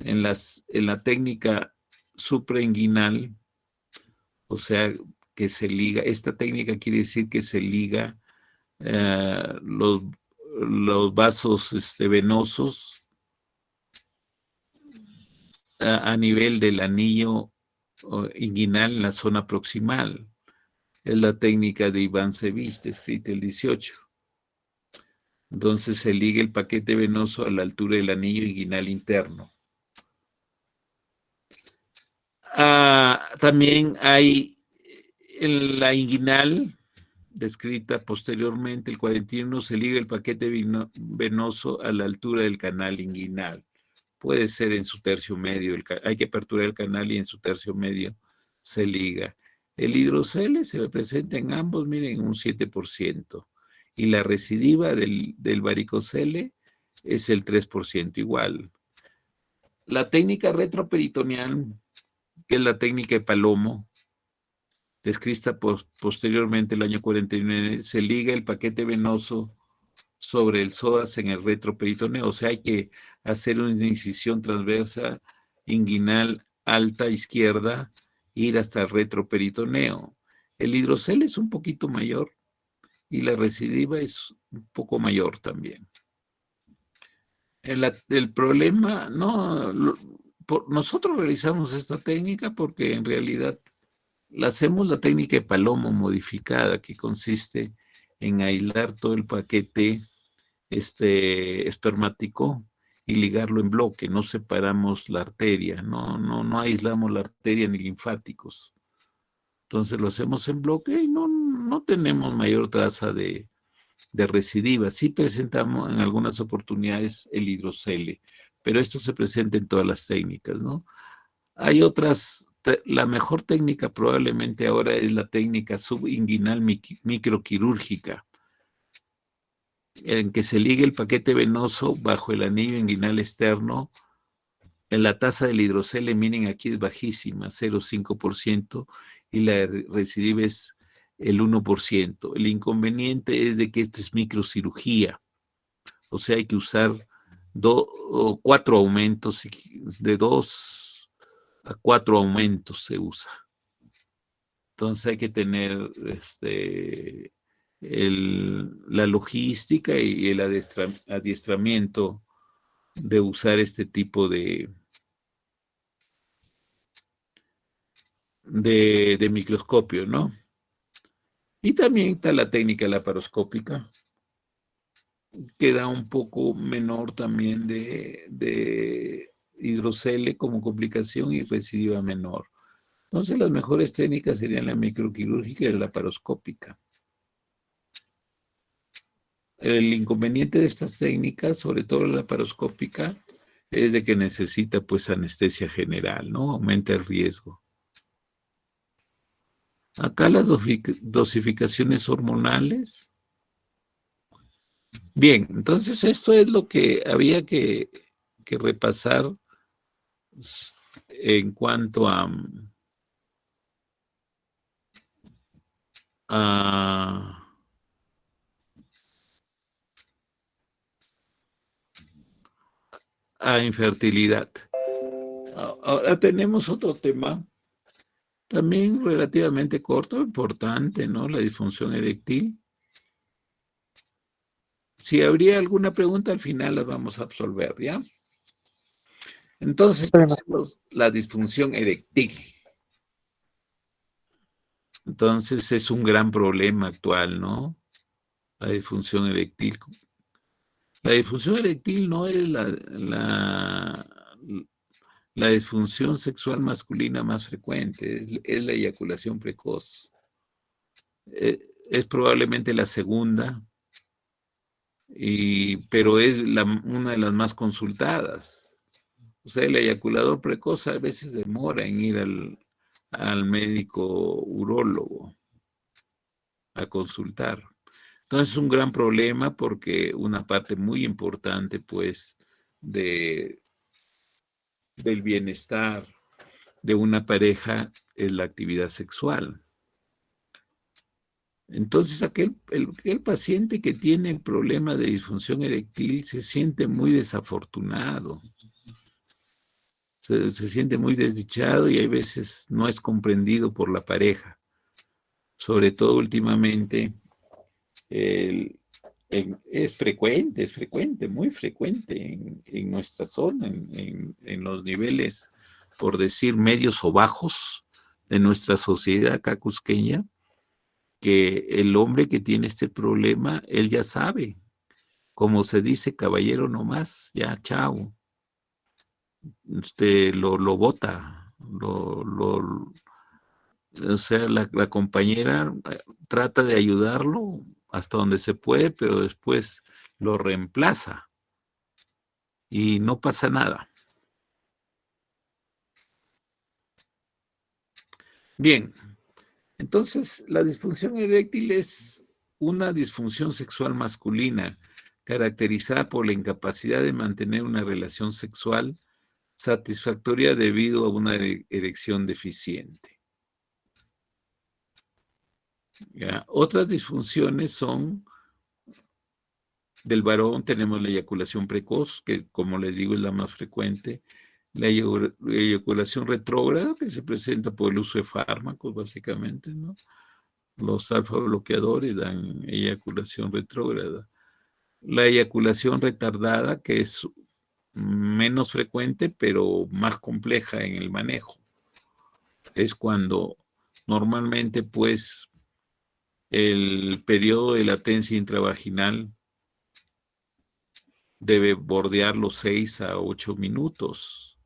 en la técnica suprainguinal, o sea, que se liga, esta técnica quiere decir que se liga los vasos venosos a nivel del anillo inguinal en la zona proximal. Es la técnica de Iván-Sevich, escrita el 18. Entonces se liga el paquete venoso a la altura del anillo inguinal interno. También hay en la inguinal, descrita posteriormente, el 41, se liga el paquete venoso a la altura del canal inguinal. Puede ser en su tercio medio, hay que aperturar el canal y en su tercio medio se liga. El hidrocele se presenta en ambos, miren, un 7%. Y la recidiva del varicocele es el 3% igual. La técnica retroperitoneal, que es la técnica de Palomo, descrita posteriormente el año 49, se liga el paquete venoso sobre el psoas en el retroperitoneo. O sea, hay que hacer una incisión transversa inguinal alta izquierda, ir hasta el retroperitoneo. El hidrocele es un poquito mayor y la recidiva es un poco mayor también. El problema, no, nosotros realizamos esta técnica porque en realidad hacemos la técnica de Palomo modificada, que consiste en aislar todo el paquete espermático y ligarlo en bloque. No separamos la arteria, no aislamos la arteria ni linfáticos. Entonces lo hacemos en bloque y no tenemos mayor tasa de recidiva. Sí presentamos en algunas oportunidades el hidrocele, pero esto se presenta en todas las técnicas, ¿no? Hay otras, la mejor técnica probablemente ahora es la técnica subinguinal microquirúrgica, en que se liga el paquete venoso bajo el anillo inguinal externo. En la tasa del hidrocele, miren, aquí es bajísima, 0,5%, y la recidiva es el 1%. El inconveniente es de que esto es microcirugía, o sea, hay que usar 4 aumentos, de 2 a 4 aumentos se usa. Entonces hay que tener la logística y el adiestramiento de usar este tipo de microscopio, ¿no? Y también está la técnica laparoscópica, que da un poco menor también de hidrocele como complicación y recidiva menor. Entonces las mejores técnicas serían la microquirúrgica y la laparoscópica. El inconveniente de estas técnicas, sobre todo la laparoscópica, es de que necesita pues anestesia general, ¿no? Aumenta el riesgo. Acá las dosificaciones hormonales. Bien, entonces esto es lo que había que repasar en cuanto a infertilidad. Ahora tenemos otro tema, también relativamente corto, importante, ¿no? La disfunción eréctil. Si habría alguna pregunta, al final la vamos a absolver, ¿ya? Entonces, tenemos la disfunción eréctil. Entonces, es un gran problema actual, ¿no? La disfunción eréctil. La disfunción eréctil no es la disfunción sexual masculina más frecuente, es la eyaculación precoz. Es probablemente la segunda, pero es una de las más consultadas. O sea, el eyaculador precoz a veces demora en ir al médico urólogo a consultar. Entonces es un gran problema porque una parte muy importante, pues, del bienestar de una pareja es la actividad sexual. Entonces aquel paciente que tiene el problema de disfunción eréctil se siente muy desafortunado. se siente muy desdichado y hay veces no es comprendido por la pareja. Sobre todo últimamente, es frecuente, muy frecuente en nuestra zona, en los niveles, por decir, medios o bajos de nuestra sociedad acá cusqueña, que el hombre que tiene este problema, él ya sabe, como se dice, caballero nomás, ya, chao. Usted lo bota, o sea, la compañera trata de ayudarlo hasta donde se puede, pero después lo reemplaza y no pasa nada. Bien, entonces la disfunción eréctil es una disfunción sexual masculina caracterizada por la incapacidad de mantener una relación sexual satisfactoria debido a una erección deficiente. ¿Ya? Otras disfunciones son del varón, tenemos la eyaculación precoz, que como les digo es la más frecuente, la eyaculación retrógrada, que se presenta por el uso de fármacos básicamente, ¿no? Los alfa bloqueadores dan eyaculación retrógrada. La eyaculación retardada, que es menos frecuente, pero más compleja en el manejo. Es cuando normalmente, pues, el periodo de latencia intravaginal debe bordear los 6 a 8 minutos.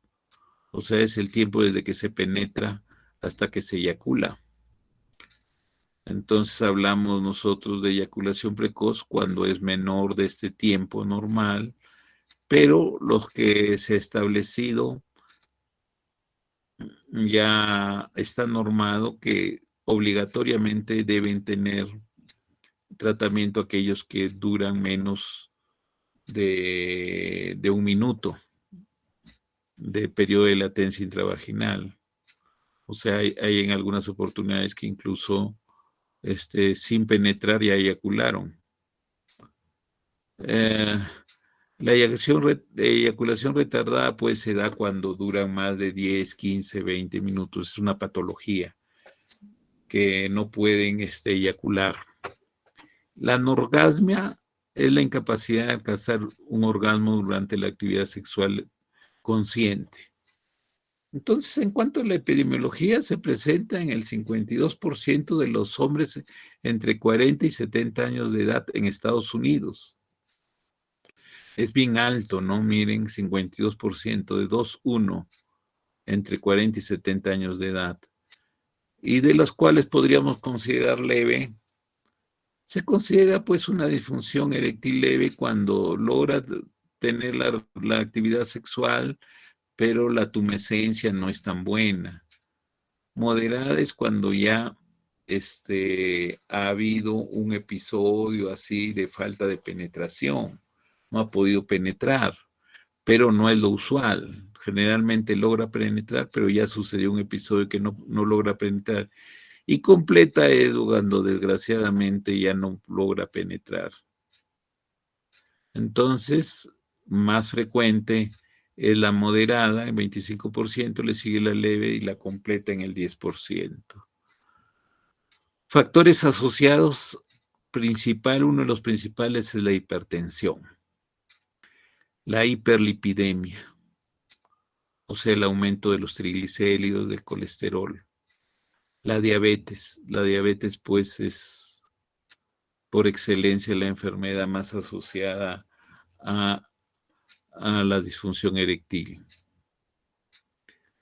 O sea, es el tiempo desde que se penetra hasta que se eyacula. Entonces hablamos nosotros de eyaculación precoz cuando es menor de este tiempo normal, pero los que se ha establecido ya está normado que obligatoriamente deben tener tratamiento aquellos que duran menos de 1 minuto de periodo de latencia intravaginal. O sea, hay en algunas oportunidades que incluso sin penetrar ya eyacularon. La eyaculación retardada pues se da cuando duran más de 10, 15, 20 minutos. Es una patología que no pueden eyacular. La anorgasmia es la incapacidad de alcanzar un orgasmo durante la actividad sexual consciente. Entonces, en cuanto a la epidemiología, se presenta en el 52% de los hombres entre 40 y 70 años de edad en Estados Unidos. Es bien alto, ¿no? Miren, 52% de 2-1 entre 40 y 70 años de edad. Y de los cuales podríamos considerar leve. Se considera pues una disfunción eréctil leve cuando logra tener la actividad sexual, pero la tumescencia no es tan buena. Moderada es cuando ya ha habido un episodio así de falta de penetración. No ha podido penetrar, pero no es lo usual. Generalmente logra penetrar, pero ya sucedió un episodio que no logra penetrar. Y completa es cuando desgraciadamente ya no logra penetrar. Entonces, más frecuente es la moderada, en 25%, le sigue la leve y la completa en el 10%. Factores asociados, uno de los principales es la hipertensión, la hiperlipidemia, o sea, el aumento de los triglicéridos, del colesterol, la diabetes pues es por excelencia la enfermedad más asociada a la disfunción eréctil.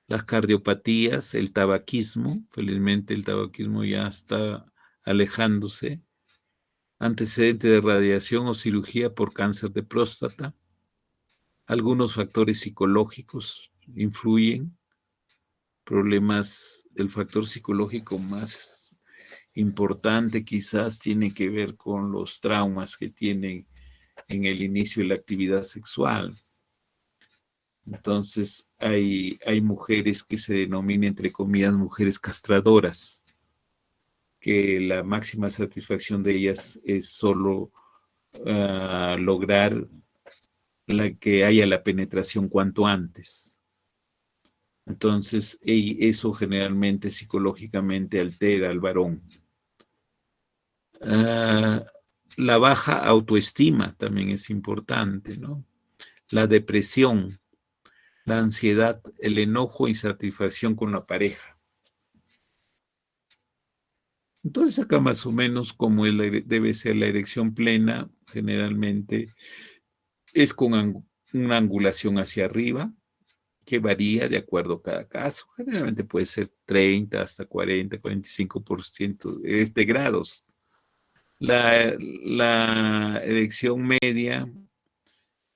Las cardiopatías, el tabaquismo, felizmente el tabaquismo ya está alejándose, antecedente de radiación o cirugía por cáncer de próstata, algunos factores psicológicos influyen, problemas, el factor psicológico más importante quizás tiene que ver con los traumas que tienen en el inicio de la actividad sexual. Entonces hay mujeres que se denominan, entre comillas, mujeres castradoras, que la máxima satisfacción de ellas es solo lograr que haya la penetración cuanto antes. Entonces, eso generalmente psicológicamente altera al varón. La baja autoestima también es importante, ¿no? La depresión, la ansiedad, el enojo, insatisfacción con la pareja. Entonces, acá más o menos como debe ser la erección plena, generalmente es con una angulación hacia arriba, que varía de acuerdo a cada caso. Generalmente puede ser 30 hasta 40, 45% de grados. La erección media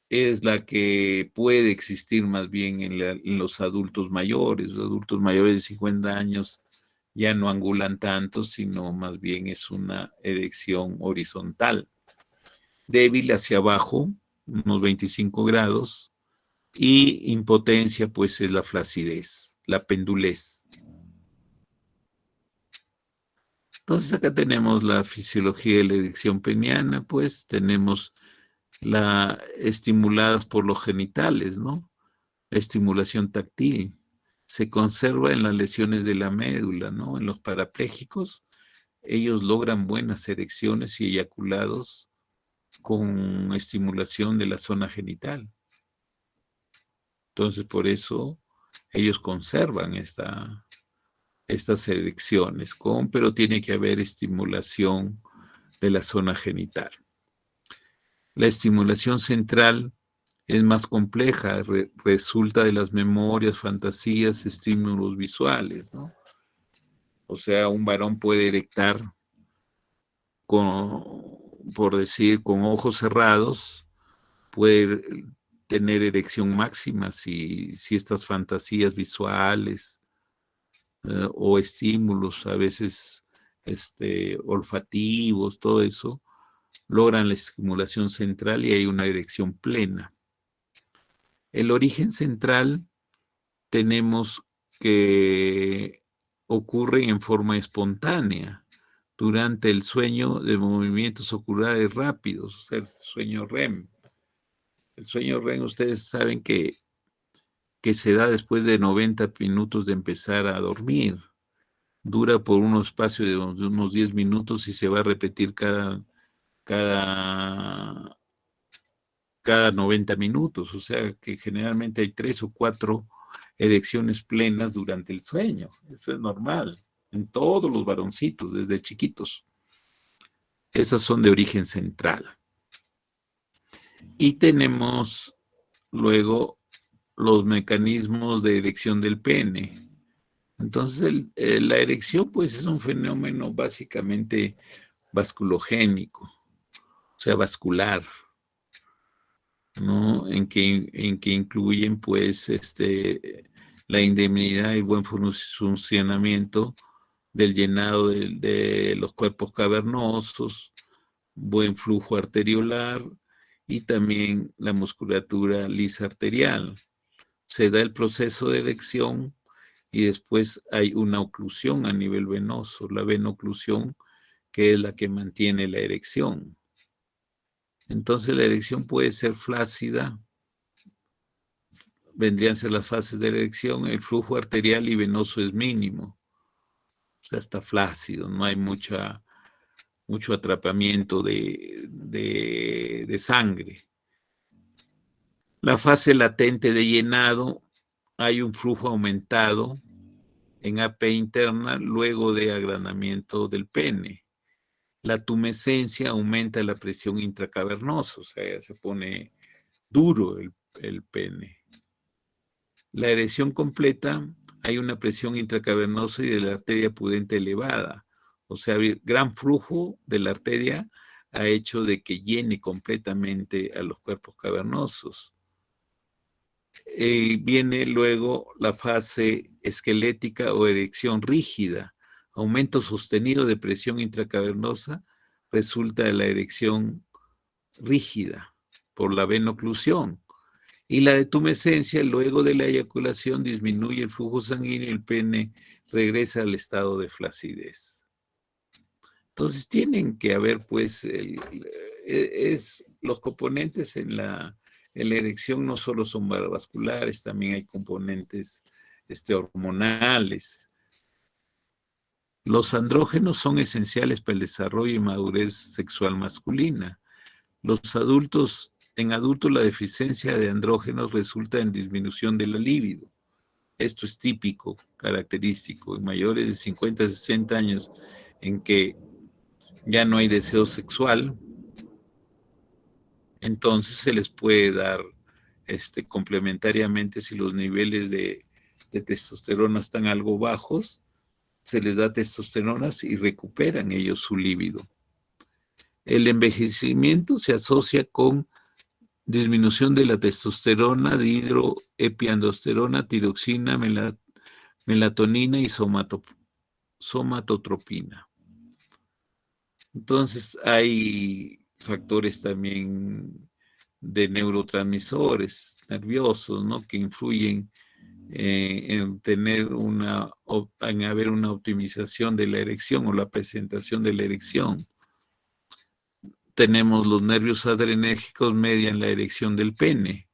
es la que puede existir más bien en los adultos mayores. Los adultos mayores de 50 años ya no angulan tanto, sino más bien es una erección horizontal, débil hacia abajo, unos 25 grados, y impotencia, pues es la flacidez, la pendulez. Entonces acá tenemos la fisiología de la erección peniana, pues tenemos la estimuladas por los genitales, ¿no? La estimulación táctil se conserva en las lesiones de la médula, ¿no? En los parapléjicos, ellos logran buenas erecciones y eyaculados con estimulación de la zona genital. Entonces, por eso ellos conservan estas erecciones, pero tiene que haber estimulación de la zona genital. La estimulación central es más compleja, resulta de las memorias, fantasías, estímulos visuales, ¿no? O sea, un varón puede erectar por decir, con ojos cerrados, puede tener erección máxima si estas fantasías visuales o estímulos a veces olfativos, todo eso, logran la estimulación central y hay una erección plena. El origen central tenemos que ocurre en forma espontánea durante el sueño de movimientos oculares rápidos, o sea, el sueño REM. El sueño REM, ustedes saben que se da después de 90 minutos de empezar a dormir. Dura por un espacio de unos 10 minutos y se va a repetir cada 90 minutos. O sea que generalmente hay 3 o 4 erecciones plenas durante el sueño. Eso es normal en todos los varoncitos, desde chiquitos. Esas son de origen central. Y tenemos luego los mecanismos de erección del pene. Entonces, la erección, pues, es un fenómeno básicamente vasculogénico, o sea, vascular, ¿no? En que incluyen, pues, la indemnidad y buen funcionamiento del llenado de los cuerpos cavernosos, buen flujo arteriolar y también la musculatura lisa arterial. Se da el proceso de erección y después hay una oclusión a nivel venoso, la venoclusión, que es la que mantiene la erección. Entonces la erección puede ser flácida, vendrían a ser las fases de la erección, el flujo arterial y venoso es mínimo, o sea, está flácido, no hay mucho atrapamiento de sangre. La fase latente de llenado, hay un flujo aumentado en AP interna luego de agranamiento del pene. La tumescencia aumenta la presión intracavernosa, o sea, se pone duro el pene. La erección completa, hay una presión intracavernosa y de la arteria pudente elevada, o sea, gran flujo de la arteria ha hecho de que llene completamente a los cuerpos cavernosos. Viene luego la fase esquelética o erección rígida, aumento sostenido de presión intracavernosa, resulta de la erección rígida por la venoclusión. Y la detumescencia, luego de la eyaculación, disminuye el flujo sanguíneo y el pene regresa al estado de flacidez. Entonces tienen que haber, pues, los componentes en la erección no solo son vasculares, también hay componentes hormonales. Los andrógenos son esenciales para el desarrollo y madurez sexual masculina. En adultos la deficiencia de andrógenos resulta en disminución de la libido. Esto es típico, característico, en mayores de 50 a 60 años, en que ya no hay deseo sexual, entonces se les puede dar complementariamente, si los niveles de testosterona están algo bajos, se les da testosteronas y recuperan ellos su líbido. El envejecimiento se asocia con disminución de la testosterona, dihidroepiandrosterona, tiroxina, melatonina y somatotropina. Entonces hay factores también de neurotransmisores nerviosos, ¿no?, que influyen en haber una optimización de la erección o la presentación de la erección. Tenemos los nervios adrenérgicos median la erección del pene.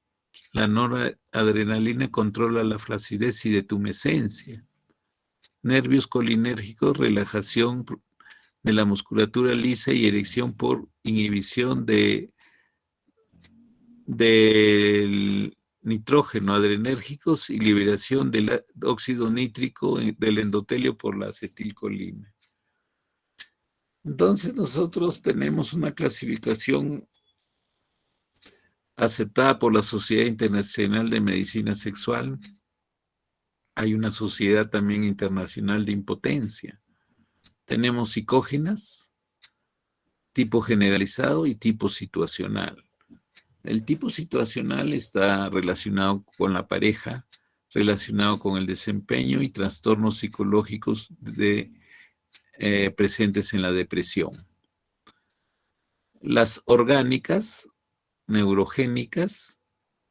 La noradrenalina controla la flacidez y detumescencia. Nervios colinérgicos, relajación de la musculatura lisa y erección por inhibición del nitrógeno, adrenérgicos y liberación del óxido nítrico del endotelio por la acetilcolina. Entonces nosotros tenemos una clasificación aceptada por la Sociedad Internacional de Medicina Sexual. Hay una sociedad también internacional de impotencia. Tenemos psicógenas, tipo generalizado y tipo situacional. El tipo situacional está relacionado con la pareja, relacionado con el desempeño y trastornos psicológicos presentes en la depresión. Las orgánicas, neurogénicas,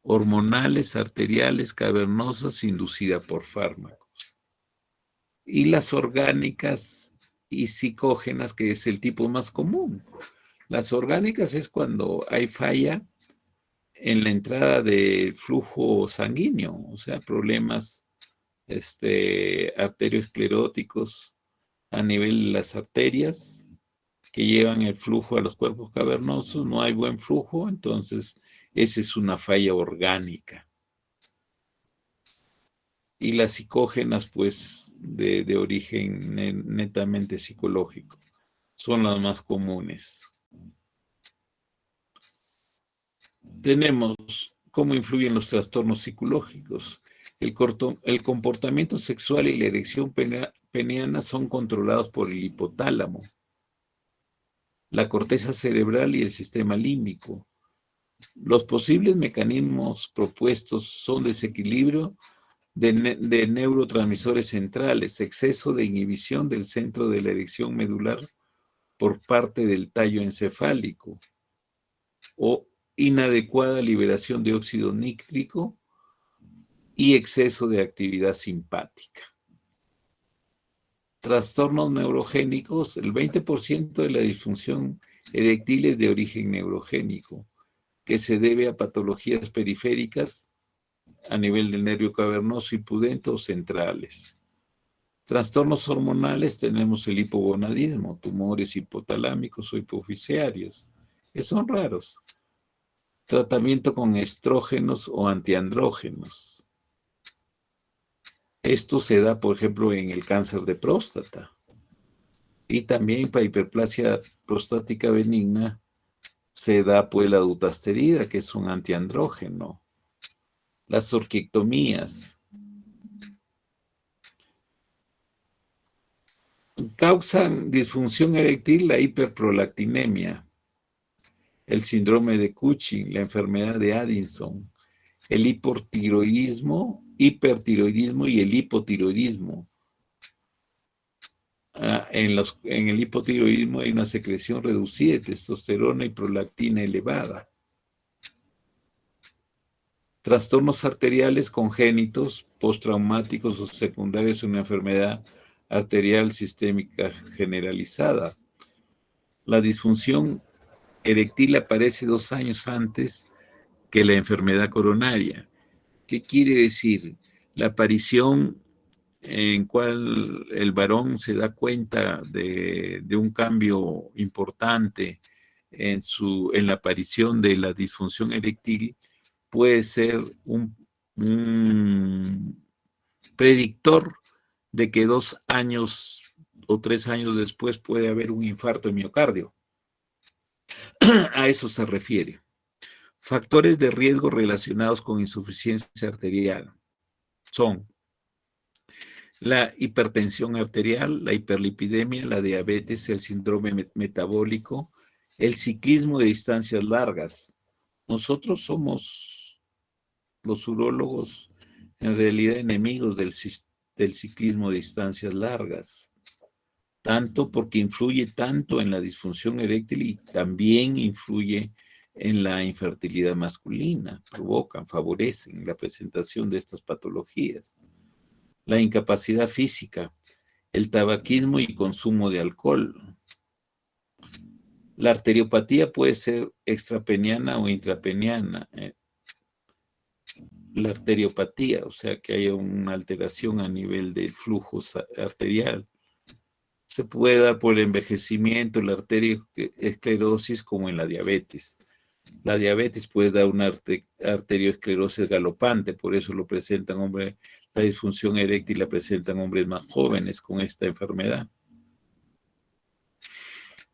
hormonales, arteriales, cavernosas, inducidas por fármacos. Y las orgánicas y psicógenas, que es el tipo más común. Las orgánicas es cuando hay falla en la entrada del flujo sanguíneo, o sea, problemas arterioscleróticos a nivel de las arterias que llevan el flujo a los cuerpos cavernosos. No hay buen flujo, entonces esa es una falla orgánica. Y las psicógenas, pues, de origen netamente psicológico, son las más comunes. Tenemos cómo influyen los trastornos psicológicos. El comportamiento sexual y la erección peniana son controlados por el hipotálamo, la corteza cerebral y el sistema límbico. Los posibles mecanismos propuestos son desequilibrio de neurotransmisores centrales, exceso de inhibición del centro de la erección medular por parte del tallo encefálico, o inadecuada liberación de óxido nítrico y exceso de actividad simpática. Trastornos neurogénicos: el 20% de la disfunción eréctil es de origen neurogénico, que se debe a patologías periféricas a nivel del nervio cavernoso y pudendo o centrales. Trastornos hormonales: tenemos el hipogonadismo, tumores hipotalámicos o hipofisiarios, que son raros. Tratamiento con estrógenos o antiandrógenos. Esto se da, por ejemplo, en el cáncer de próstata. Y también para hiperplasia prostática benigna se da, pues, la dutasterida, que es un antiandrógeno. Las orquiectomías causan disfunción eréctil, la hiperprolactinemia, el síndrome de Cushing, la enfermedad de Addison, el hipertiroidismo y el hipotiroidismo. En el hipotiroidismo hay una secreción reducida de testosterona y prolactina elevada. Trastornos arteriales congénitos, postraumáticos o secundarios a una enfermedad arterial sistémica generalizada. La disfunción eréctil aparece 2 años antes que la enfermedad coronaria. ¿Qué quiere decir? La aparición en cual el varón se da cuenta de un cambio importante en la aparición de la disfunción eréctil puede ser un predictor de que 2 años o 3 años después puede haber un infarto de miocardio. A eso se refiere. Factores de riesgo relacionados con insuficiencia arterial son la hipertensión arterial, la hiperlipidemia, la diabetes, el síndrome metabólico, el ciclismo de distancias largas. Nosotros somos los urólogos en realidad enemigos del ciclismo de distancias largas, tanto porque influye tanto en la disfunción eréctil y también influye en la infertilidad masculina, provocan, favorecen la presentación de estas patologías. La incapacidad física, el tabaquismo y consumo de alcohol. La arteriopatía puede ser extrapeniana o intrapeniana. La arteriopatía, o sea, que haya una alteración a nivel del flujo arterial. Se puede dar por el envejecimiento, la arteriosclerosis, como en la diabetes. La diabetes puede dar una arteriosclerosis galopante, por eso lo presentan hombres, la disfunción eréctil la presentan hombres más jóvenes con esta enfermedad.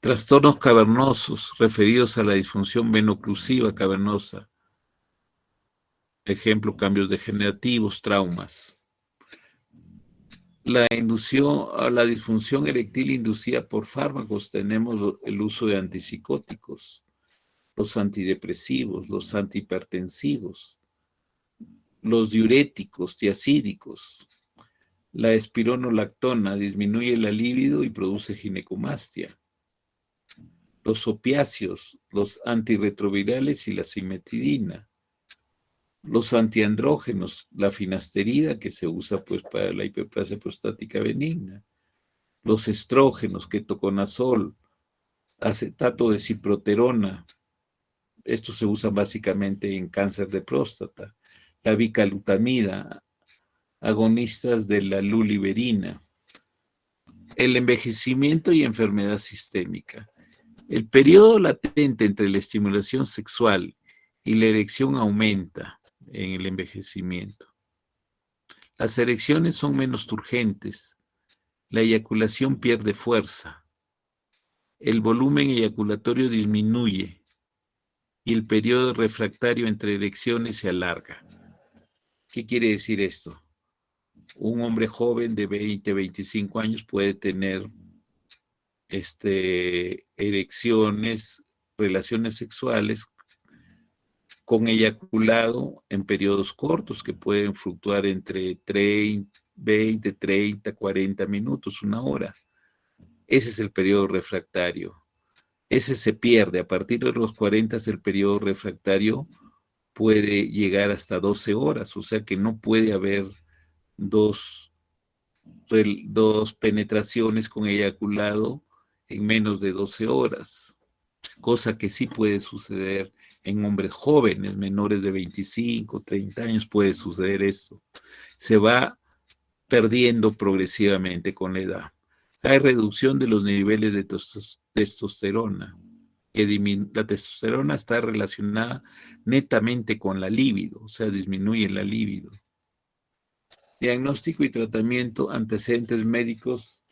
Trastornos cavernosos referidos a la disfunción veno-oclusiva cavernosa. Ejemplo, cambios degenerativos, traumas. La inducción a la disfunción eréctil inducida por fármacos, tenemos el uso de antipsicóticos, los antidepresivos, los antihipertensivos, los diuréticos, tiacídicos. La espironolactona disminuye la libido y produce ginecomastia. Los opiáceos, los antirretrovirales y la cimetidina. Los antiandrógenos, la finasterida, que se usa pues para la hiperplasia prostática benigna. Los estrógenos, ketoconazol, acetato de ciproterona. Estos se usan básicamente en cáncer de próstata. La bicalutamida, agonistas de la luliverina. El envejecimiento y enfermedad sistémica. El periodo latente entre la estimulación sexual y la erección aumenta en el envejecimiento. Las erecciones son menos turgentes. La eyaculación pierde fuerza. El volumen eyaculatorio disminuye y el periodo refractario entre erecciones se alarga. ¿Qué quiere decir esto? Un hombre joven de 20, 25 años puede tener erecciones, relaciones sexuales con eyaculado en periodos cortos que pueden fluctuar entre 20, 30, 40 minutos, una hora. Ese es el periodo refractario. Ese se pierde. A partir de los 40 el periodo refractario puede llegar hasta 12 horas, o sea que no puede haber dos penetraciones con eyaculado en menos de 12 horas, cosa que sí puede suceder en hombres jóvenes, menores de 25, 30 años, puede suceder esto. Se va perdiendo progresivamente con la edad. Hay reducción de los niveles de testosterona. La testosterona está relacionada netamente con la libido, o sea, disminuye la libido. Diagnóstico y tratamiento, antecedentes médicos,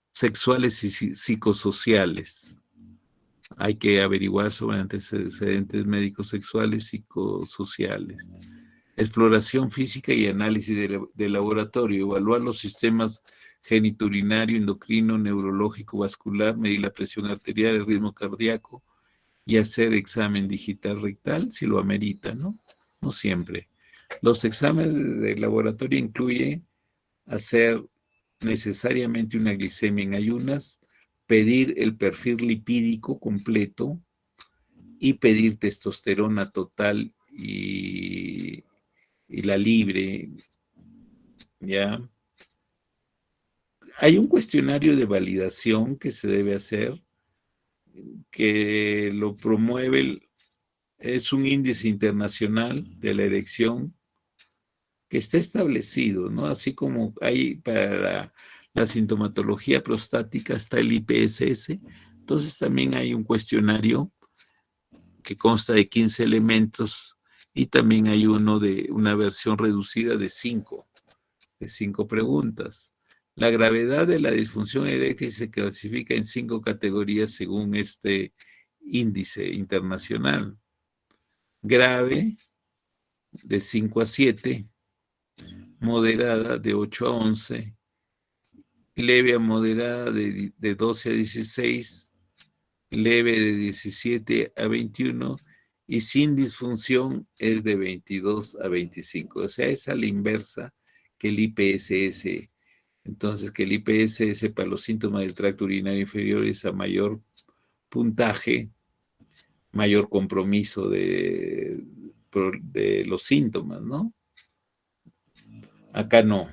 sexuales y psicosociales. Hay que averiguar sobre antecedentes médicos sexuales, psicosociales. Exploración física y análisis de laboratorio. Evaluar los sistemas geniturinario, endocrino, neurológico, vascular, medir la presión arterial, el ritmo cardíaco y hacer examen digital rectal si lo amerita, ¿no? No siempre. Los exámenes de laboratorio incluyen hacer necesariamente una glicemia en ayunas, pedir el perfil lipídico completo y pedir testosterona total y la libre, ¿ya? Hay un cuestionario de validación que se debe hacer, que lo promueve, es un índice internacional de la erección que está establecido, ¿no? Así como hay para la sintomatología prostática está el IPSS, entonces también hay un cuestionario que consta de 15 elementos y también hay uno de una versión reducida de 5 preguntas. La gravedad de la disfunción eréctil se clasifica en 5 categorías según este índice internacional. Grave, de 5 a 7, moderada, de 8 a 11, leve a moderada, de 12 a 16, leve de 17 a 21 y sin disfunción es de 22 a 25. O sea, es a la inversa que el IPSS. Entonces, que el IPSS para los síntomas del tracto urinario inferior es a mayor puntaje, mayor compromiso de los síntomas, ¿no? Acá no.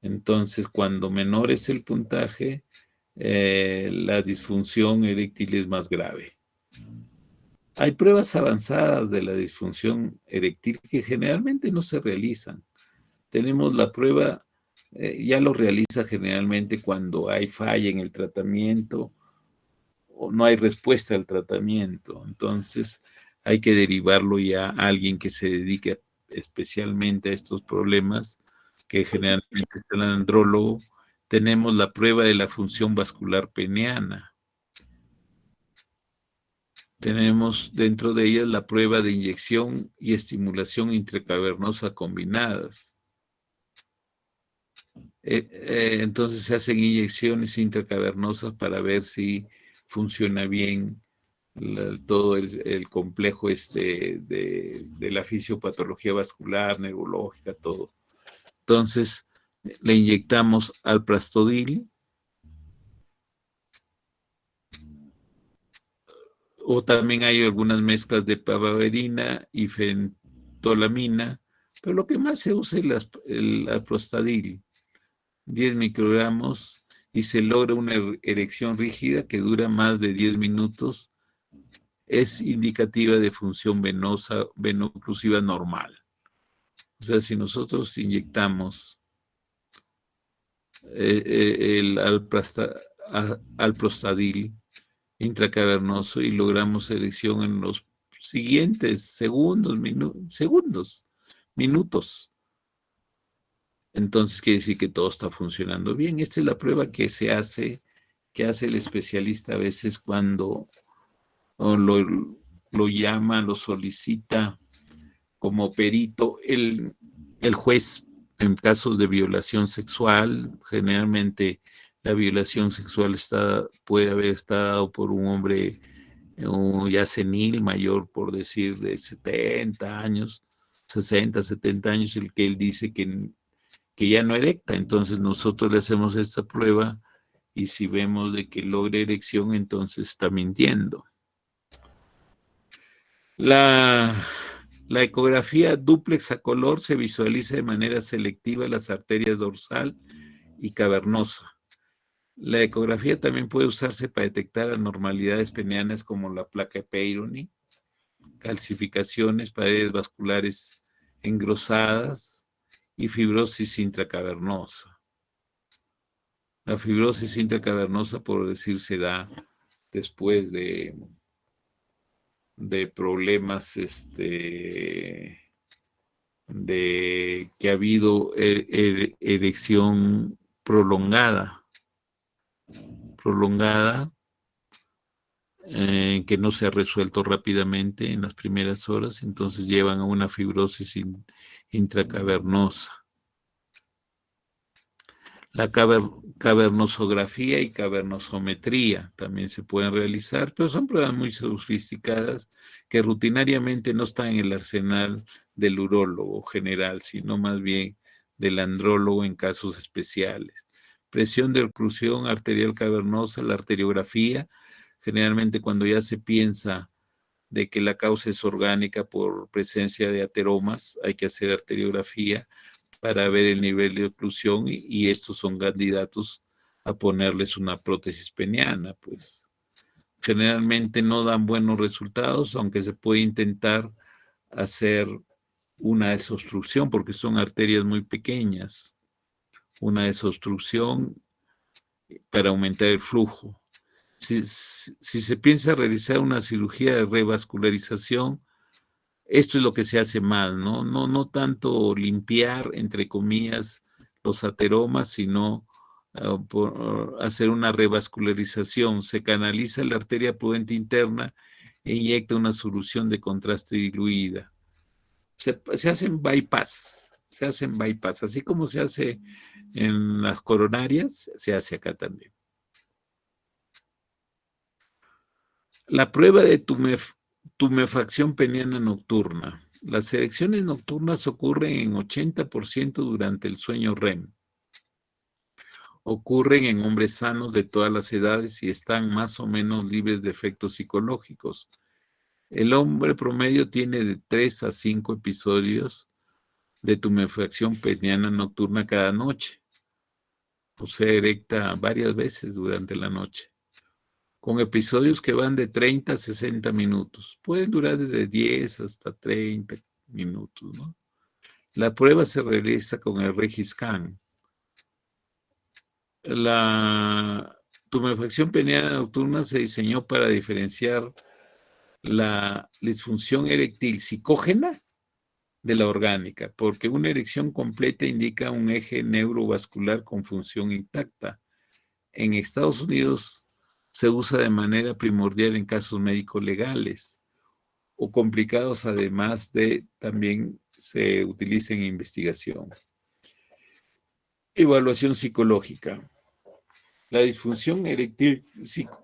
Entonces, cuando menor es el puntaje, la disfunción eréctil es más grave. Hay pruebas avanzadas de la disfunción eréctil que generalmente no se realizan. Tenemos la prueba, ya lo realiza generalmente cuando hay falla en el tratamiento o no hay respuesta al tratamiento. Entonces, hay que derivarlo ya a alguien que se dedique especialmente a estos problemas, que generalmente es el andrólogo. Tenemos la prueba de la función vascular peniana. Tenemos dentro de ellas la prueba de inyección y estimulación intracavernosa combinadas. Entonces se hacen inyecciones intracavernosas para ver si funciona bien todo el complejo de la fisiopatología vascular, neurológica, todo. Entonces le inyectamos alprastodil o también hay algunas mezclas de pavaverina y fentolamina, pero lo que más se usa es el alprostadil, 10 microgramos, y se logra una erección rígida que dura más de 10 minutos. Es indicativa de función venosa, veno-oclusiva normal. O sea, si nosotros inyectamos el alprostadil intracavernoso y logramos erección en los siguientes minutos. Entonces quiere decir que todo está funcionando bien. Esta es la prueba que hace el especialista a veces cuando lo llama, lo solicita como perito el juez en casos de violación sexual. Generalmente la violación sexual puede haber estado por un hombre ya senil, mayor, por decir, de 70 años, 60, 70 años, el que él dice que ya no erecta. Entonces nosotros le hacemos esta prueba y si vemos de que logra erección, entonces está mintiendo. La ecografía dúplex a color se visualiza de manera selectiva las arterias dorsal y cavernosa. La ecografía también puede usarse para detectar anormalidades penianas como la placa Peyronie, calcificaciones, paredes vasculares engrosadas y fibrosis intracavernosa. La fibrosis intracavernosa, por decir, se da después de problemas de que ha habido erección prolongada, que no se ha resuelto rápidamente en las primeras horas, entonces llevan a una fibrosis intracavernosa. La cavernosografía y cavernosometría también se pueden realizar, pero son pruebas muy sofisticadas que rutinariamente no están en el arsenal del urólogo general, sino más bien del andrólogo en casos especiales. Presión de oclusión arterial cavernosa, la arteriografía, generalmente cuando ya se piensa de que la causa es orgánica por presencia de ateromas, hay que hacer arteriografía para ver el nivel de oclusión y estos son candidatos a ponerles una prótesis peniana, pues. Generalmente no dan buenos resultados, aunque se puede intentar hacer una desobstrucción, porque son arterias muy pequeñas, una desobstrucción para aumentar el flujo. Si se piensa realizar una cirugía de revascularización, esto es lo que se hace mal, ¿no? No tanto limpiar, entre comillas, los ateromas, sino hacer una revascularización. Se canaliza la arteria pudente interna e inyecta una solución de contraste diluida. Se hacen bypass, así como se hace en las coronarias, se hace acá también. La prueba de tumefacción peniana nocturna. Las erecciones nocturnas ocurren en 80% durante el sueño REM. Ocurren en hombres sanos de todas las edades y están más o menos libres de efectos psicológicos. El hombre promedio tiene de 3 a 5 episodios de tumefacción peniana nocturna cada noche. O sea, erecta varias veces durante la noche, con episodios que van de 30 a 60 minutos. Pueden durar desde 10 hasta 30 minutos, ¿no? La prueba se realiza con el Regiscan. La tumefacción peniana nocturna se diseñó para diferenciar la disfunción eréctil psicógena de la orgánica, porque una erección completa indica un eje neurovascular con función intacta. En Estados Unidos se usa de manera primordial en casos médicos legales o complicados, además de también se utiliza en investigación. Evaluación psicológica. La disfunción eréctil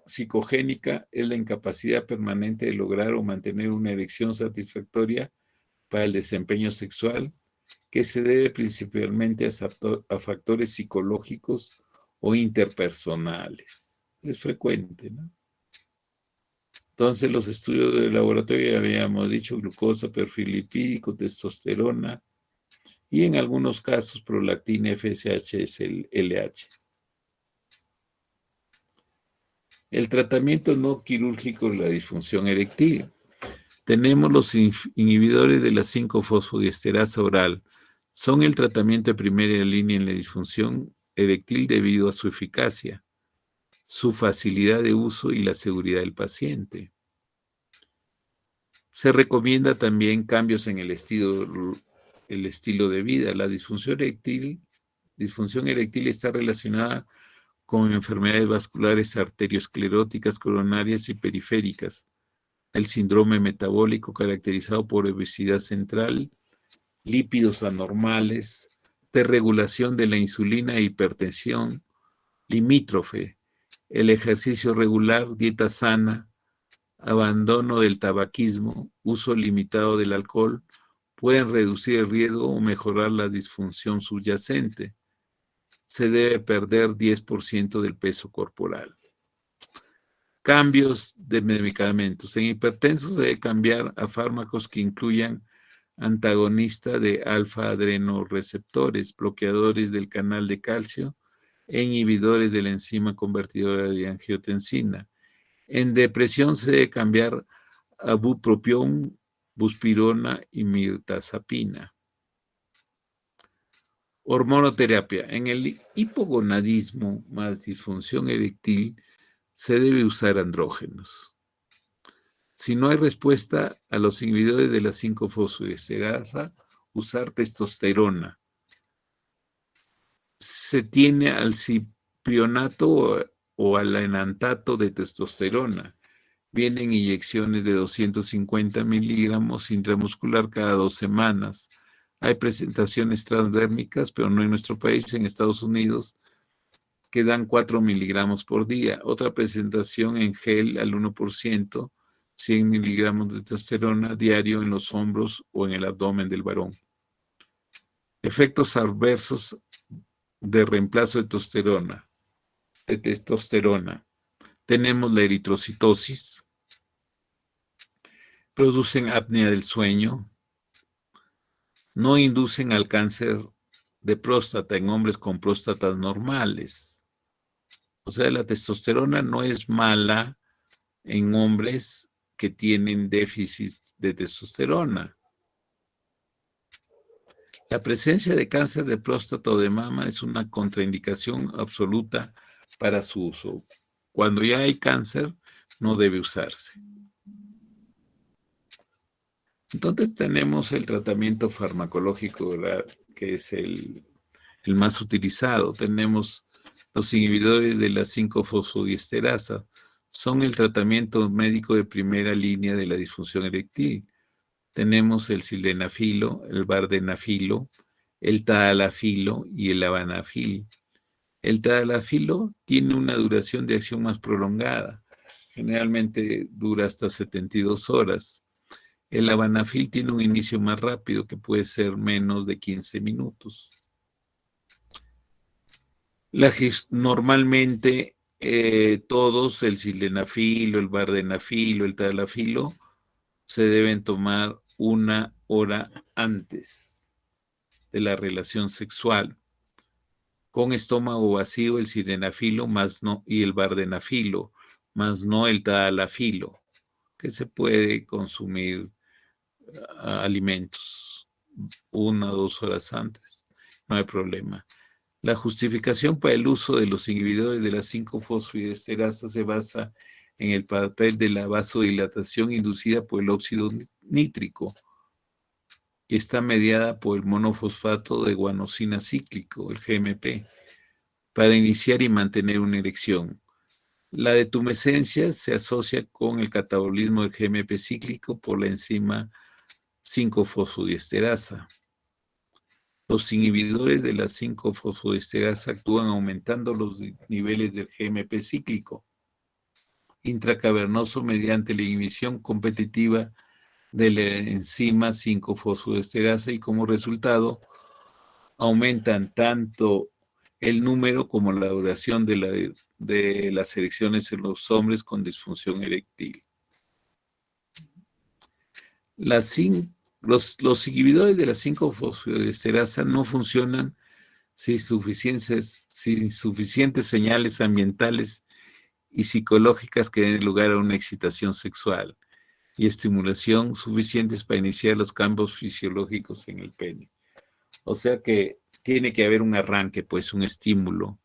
psicogénica es la incapacidad permanente de lograr o mantener una erección satisfactoria para el desempeño sexual, que se debe principalmente a factores psicológicos o interpersonales. Es frecuente, ¿no? Entonces, los estudios de laboratorio ya habíamos dicho: glucosa, perfil lipídico, testosterona y en algunos casos prolactina, FSH, LH. El tratamiento no quirúrgico de la disfunción eréctil. Tenemos los inhibidores de la 5-fosfodiesterasa oral. Son el tratamiento de primera línea en la disfunción eréctil debido a su eficacia, su facilidad de uso y la seguridad del paciente. Se recomienda también cambios en el estilo de vida. La disfunción eréctil está relacionada con enfermedades vasculares arterioscleróticas, coronarias y periféricas, el síndrome metabólico caracterizado por obesidad central, lípidos anormales, desregulación de la insulina e hipertensión limítrofe, el ejercicio regular, dieta sana, abandono del tabaquismo, uso limitado del alcohol, pueden reducir el riesgo o mejorar la disfunción subyacente. Se debe perder 10% del peso corporal. Cambios de medicamentos. En hipertensos se debe cambiar a fármacos que incluyan antagonista de alfa-adrenoreceptores, bloqueadores del canal de calcio e inhibidores de la enzima convertidora de angiotensina. En depresión se debe cambiar a bupropión, buspirona y mirtazapina. Hormonoterapia. En el hipogonadismo más disfunción eréctil se debe usar andrógenos. Si no hay respuesta a los inhibidores de la 5-fosfodiesterasa, usar testosterona. Se tiene al ciprionato o al enantato de testosterona. Vienen inyecciones de 250 miligramos intramuscular cada 2 semanas. Hay presentaciones transdérmicas, pero no en nuestro país, en Estados Unidos, que dan 4 miligramos por día. Otra presentación en gel al 1%, 100 miligramos de testosterona diario en los hombros o en el abdomen del varón. Efectos adversos de reemplazo de testosterona. Tenemos la eritrocitosis, producen apnea del sueño, no inducen al cáncer de próstata en hombres con próstatas normales. O sea, la testosterona no es mala en hombres que tienen déficit de testosterona. La presencia de cáncer de próstata o de mama es una contraindicación absoluta para su uso. Cuando ya hay cáncer, no debe usarse. Entonces tenemos el tratamiento farmacológico, ¿verdad?, que es el más utilizado. Tenemos los inhibidores de la 5-fosfodiesterasa. Son el tratamiento médico de primera línea de la disfunción eréctil. Tenemos el sildenafilo, el vardenafilo, el tadalafilo y el avanafil. El tadalafilo tiene una duración de acción más prolongada. Generalmente dura hasta 72 horas. El avanafil tiene un inicio más rápido que puede ser menos de 15 minutos. Normalmente todos, el sildenafilo, el vardenafilo, el tadalafilo, se deben tomar 1 hora antes de la relación sexual. Con estómago vacío, el sildenafilo más no, y el vardenafilo, más no el tadalafilo, que se puede consumir alimentos 1 o 2 horas antes, no hay problema. La justificación para el uso de los inhibidores de la 5-fosfodiesterasa se basa en el papel de la vasodilatación inducida por el óxido nítrico, que está mediada por el monofosfato de guanosina cíclico, el GMP, para iniciar y mantener una erección. La detumescencia se asocia con el catabolismo del GMP cíclico por la enzima 5-fosfodiesterasa. Los inhibidores de la 5-fosfodiesterasa actúan aumentando los niveles del GMP cíclico intracavernoso mediante la inhibición competitiva de la enzima 5-fosfodiesterasa y como resultado aumentan tanto el número como la duración de las erecciones en los hombres con disfunción eréctil. Los inhibidores de la 5-fosfodiesterasa no funcionan sin suficientes señales ambientales y psicológicas que den lugar a una excitación sexual y estimulación suficientes para iniciar los cambios fisiológicos en el pene. O sea que tiene que haber un arranque, pues un estímulo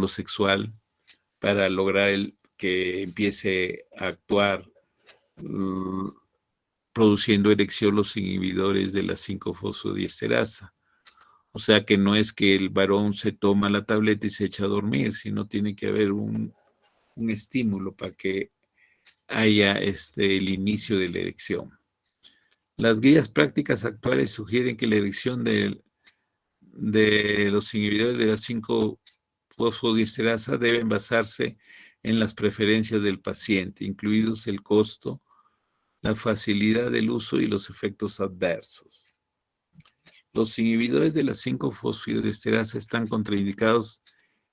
sexual para lograr que empiece a actuar produciendo erección los inhibidores de la 5-fosfodiesterasa. O sea que no es que el varón se toma la tableta y se echa a dormir, sino tiene que haber un estímulo para que haya el inicio de la erección. Las guías prácticas actuales sugieren que la erección de los inhibidores de la 5-fosfodiesterasa deben basarse en las preferencias del paciente, incluidos el costo, la facilidad del uso y los efectos adversos. Los inhibidores de la 5-fosfodiesterasa están contraindicados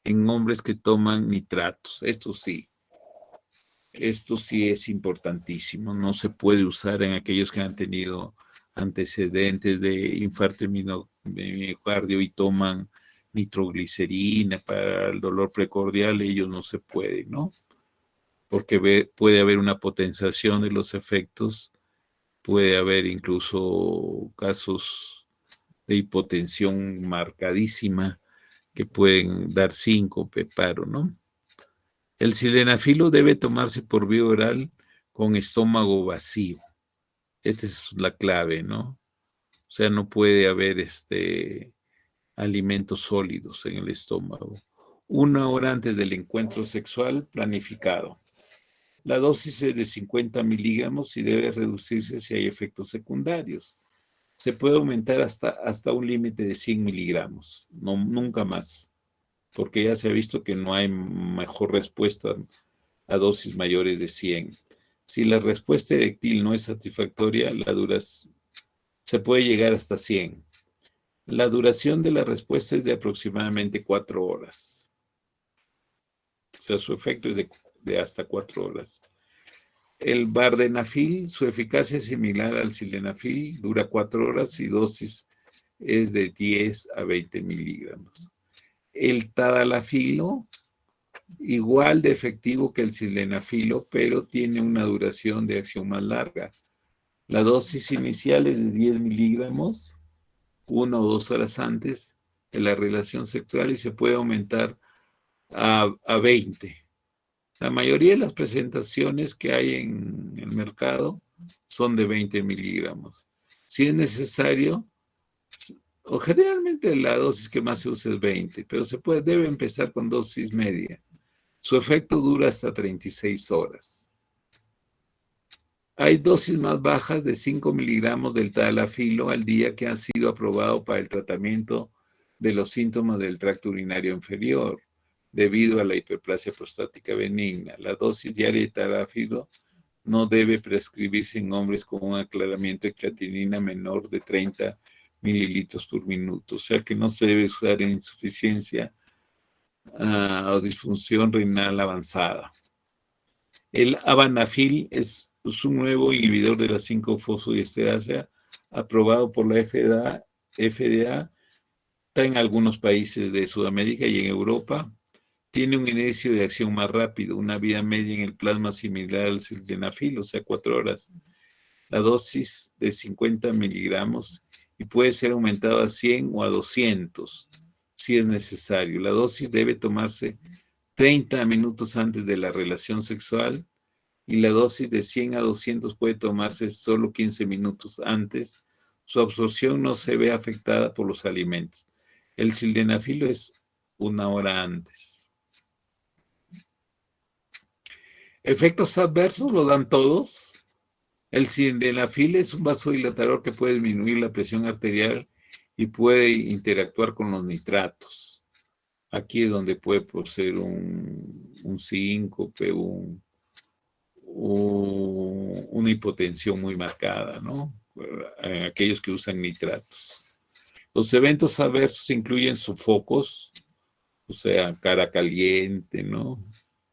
en hombres que toman nitratos. Esto sí es importantísimo. No se puede usar en aquellos que han tenido antecedentes de infarto de miocardio y toman nitroglicerina para el dolor precordial. Ellos no se pueden, ¿no? Porque puede haber una potenciación de los efectos, puede haber incluso casos de hipotensión marcadísima que pueden dar síncope, paro, ¿no? El sildenafilo debe tomarse por vía oral con estómago vacío. Esta es la clave, ¿no? O sea, no puede haber alimentos sólidos en el estómago. 1 hora antes del encuentro sexual planificado. La dosis es de 50 miligramos y debe reducirse si hay efectos secundarios. Se puede aumentar hasta un límite de 100 miligramos, no, nunca más, porque ya se ha visto que no hay mejor respuesta a dosis mayores de 100. Si la respuesta eréctil no es satisfactoria, se puede llegar hasta 100. La duración de la respuesta es de aproximadamente 4 horas. O sea, su efecto es de hasta 4 horas. El vardenafil, su eficacia es similar al sildenafil, dura 4 horas y dosis es de 10 a 20 miligramos. El tadalafilo, igual de efectivo que el sildenafilo, pero tiene una duración de acción más larga. La dosis inicial es de 10 miligramos 1 o 2 horas antes de la relación sexual y se puede aumentar a 20. La mayoría de las presentaciones que hay en el mercado son de 20 miligramos. Si es necesario, o generalmente la dosis que más se usa es 20, pero debe empezar con dosis media. Su efecto dura hasta 36 horas. Hay dosis más bajas de 5 miligramos del tadalafilo al día que han sido aprobados para el tratamiento de los síntomas del tracto urinario inferior debido a la hiperplasia prostática benigna. La dosis diaria de tadalafilo no debe prescribirse en hombres con un aclaramiento de creatinina menor de 30 mililitros por minuto. O sea que no se debe usar en insuficiencia o disfunción renal avanzada. El avanafil es un nuevo inhibidor de la 5-fosfodiesterasa aprobado por la FDA. Está en algunos países de Sudamérica y en Europa. Tiene un inicio de acción más rápido, una vida media en el plasma similar al sildenafil, o sea, 4 horas. La dosis de 50 miligramos y puede ser aumentado a 100 o a 200 si es necesario. La dosis debe tomarse 30 minutos antes de la relación sexual y la dosis de 100 a 200 puede tomarse solo 15 minutos antes. Su absorción no se ve afectada por los alimentos. El sildenafilo es 1 hora antes. Efectos adversos lo dan todos. El sildenafil es un vasodilatador que puede disminuir la presión arterial y puede interactuar con los nitratos. Aquí es donde puede producir un síncope, una hipotensión muy marcada, ¿no? Aquellos que usan nitratos. Los eventos adversos incluyen sofocos, o sea, cara caliente, ¿no?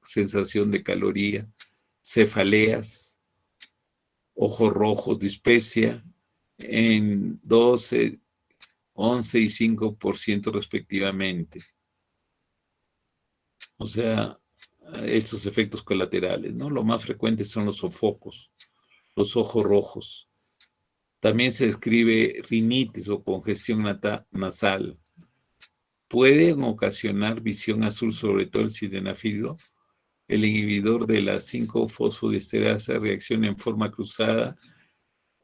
Sensación de caloría, cefaleas, ojos rojos, dispepsia, en 12, 11 y 5% respectivamente. O sea, estos efectos colaterales, ¿no? Lo más frecuente son los sofocos, los ojos rojos. También se describe rinitis o congestión nasal. Pueden ocasionar visión azul, sobre todo el sildenafilo. El inhibidor de la 5-fosfodiesterasa reacciona en forma cruzada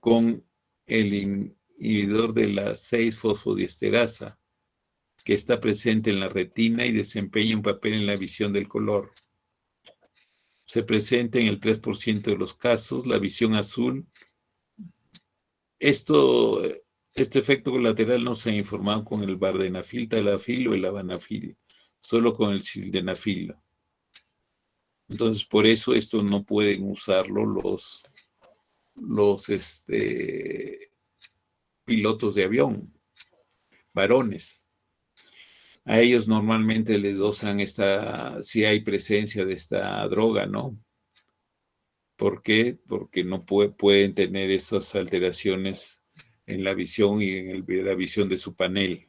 con el inhibidor de la 6-fosfodiesterasa, que está presente en la retina y desempeña un papel en la visión del color. Se presenta en el 3% de los casos la visión azul. Este efecto colateral no se ha informado con el vardenafil, tadalafil o el avanafil, solo con el sildenafilo. Entonces, por eso esto no pueden usarlo los pilotos de avión, varones. A ellos normalmente les dosan si hay presencia de esta droga, ¿no? ¿Por qué? Porque no pueden tener esas alteraciones en la visión y en la visión de su panel.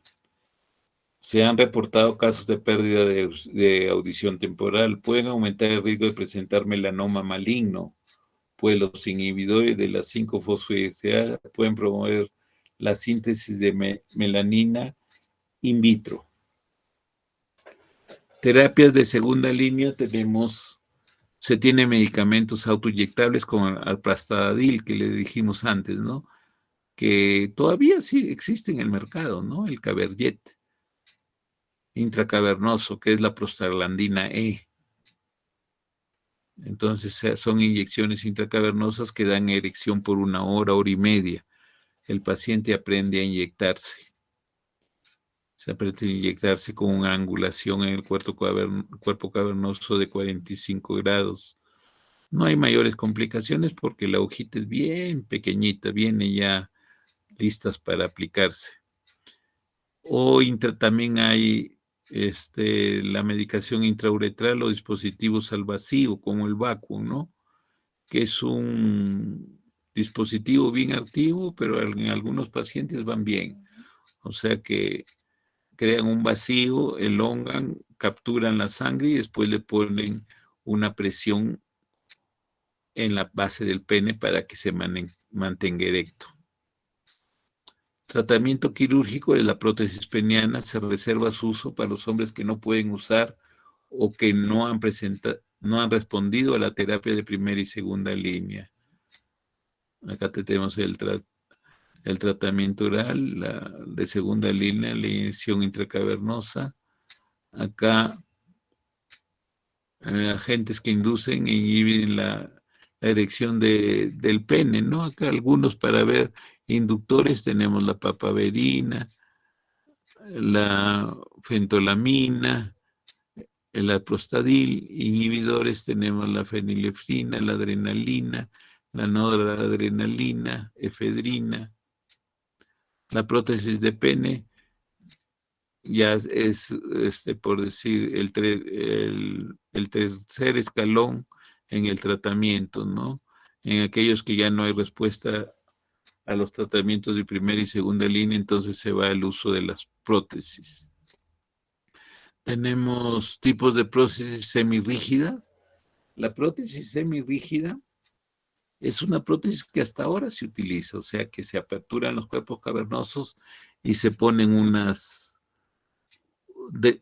Se han reportado casos de pérdida de audición temporal. Pueden aumentar el riesgo de presentar melanoma maligno, pues los inhibidores de la 5-fosfodiesterasa pueden promover la síntesis de melanina in vitro. Terapias de segunda línea se tienen medicamentos autoinyectables como el Prastadil, que le dijimos antes, ¿no? Que todavía sí existe en el mercado, ¿no? El Caberjet intracavernoso, que es la prostaglandina E. Entonces son inyecciones intracavernosas que dan erección por 1 hora, hora y media. El paciente aprende a inyectarse. Se aprende a inyectarse con una angulación en el cuerpo cavernoso de 45 grados. No hay mayores complicaciones porque la hojita es bien pequeñita, viene ya listas para aplicarse. O también hay la medicación intrauretral o dispositivos al vacío, como el Vacum, ¿no? Que es un dispositivo bien activo, pero en algunos pacientes van bien. O sea que crean un vacío, elongan, capturan la sangre y después le ponen una presión en la base del pene para que se mantenga erecto. Tratamiento quirúrgico de la prótesis peniana se reserva su uso para los hombres que no pueden usar o que no han respondido a la terapia de primera y segunda línea. Acá tenemos el tratamiento oral, de segunda línea, la inyección intracavernosa. Acá, agentes que inducen e inhiben la erección del pene, ¿no? Acá algunos para ver inductores tenemos la papaverina, la fentolamina, el aprostadil. Inhibidores tenemos la fenilefrina, la adrenalina, la noradrenalina, efedrina. La prótesis de pene ya es por decir, el tercer escalón en el tratamiento, ¿no? En aquellos que ya no hay respuesta a los tratamientos de primera y segunda línea, entonces se va al uso de las prótesis. Tenemos tipos de prótesis semirrígidas. La prótesis semirrígida es una prótesis que hasta ahora se utiliza, o sea que se aperturan los cuerpos cavernosos y se ponen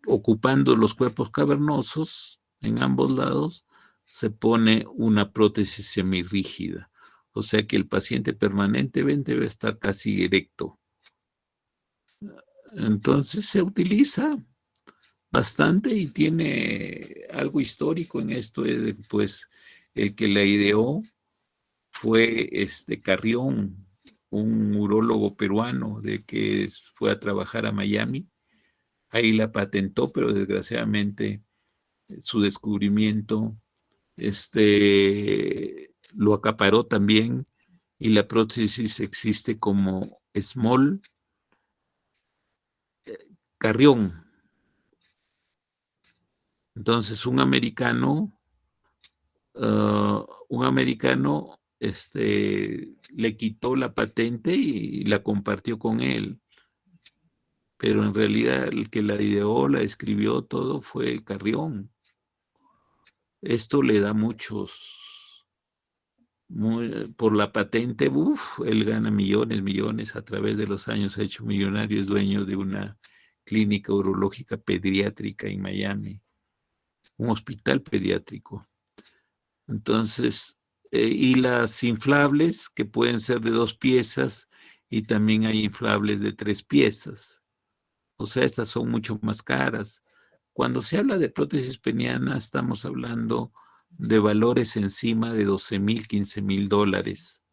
ocupando los cuerpos cavernosos en ambos lados, se pone una prótesis semirrígida. O sea que el paciente permanentemente va a estar casi erecto. Entonces se utiliza bastante y tiene algo histórico en esto. Pues el que la ideó fue Carrión, un urólogo peruano de que fue a trabajar a Miami. Ahí la patentó, pero desgraciadamente su descubrimiento lo acaparó también, y la prótesis existe como Small Carrión. Entonces un americano le quitó la patente y la compartió con él, pero en realidad el que la ideó, la escribió todo fue Carrión. Esto le da por la patente, él gana millones a través de los años, ha hecho millonario, es dueño de una clínica urológica pediátrica en Miami, un hospital pediátrico. Entonces, y las inflables, que pueden ser de 2 piezas, y también hay inflables de 3 piezas. O sea, estas son mucho más caras. Cuando se habla de prótesis peniana, estamos hablando de valores encima de $12,000, $15,000.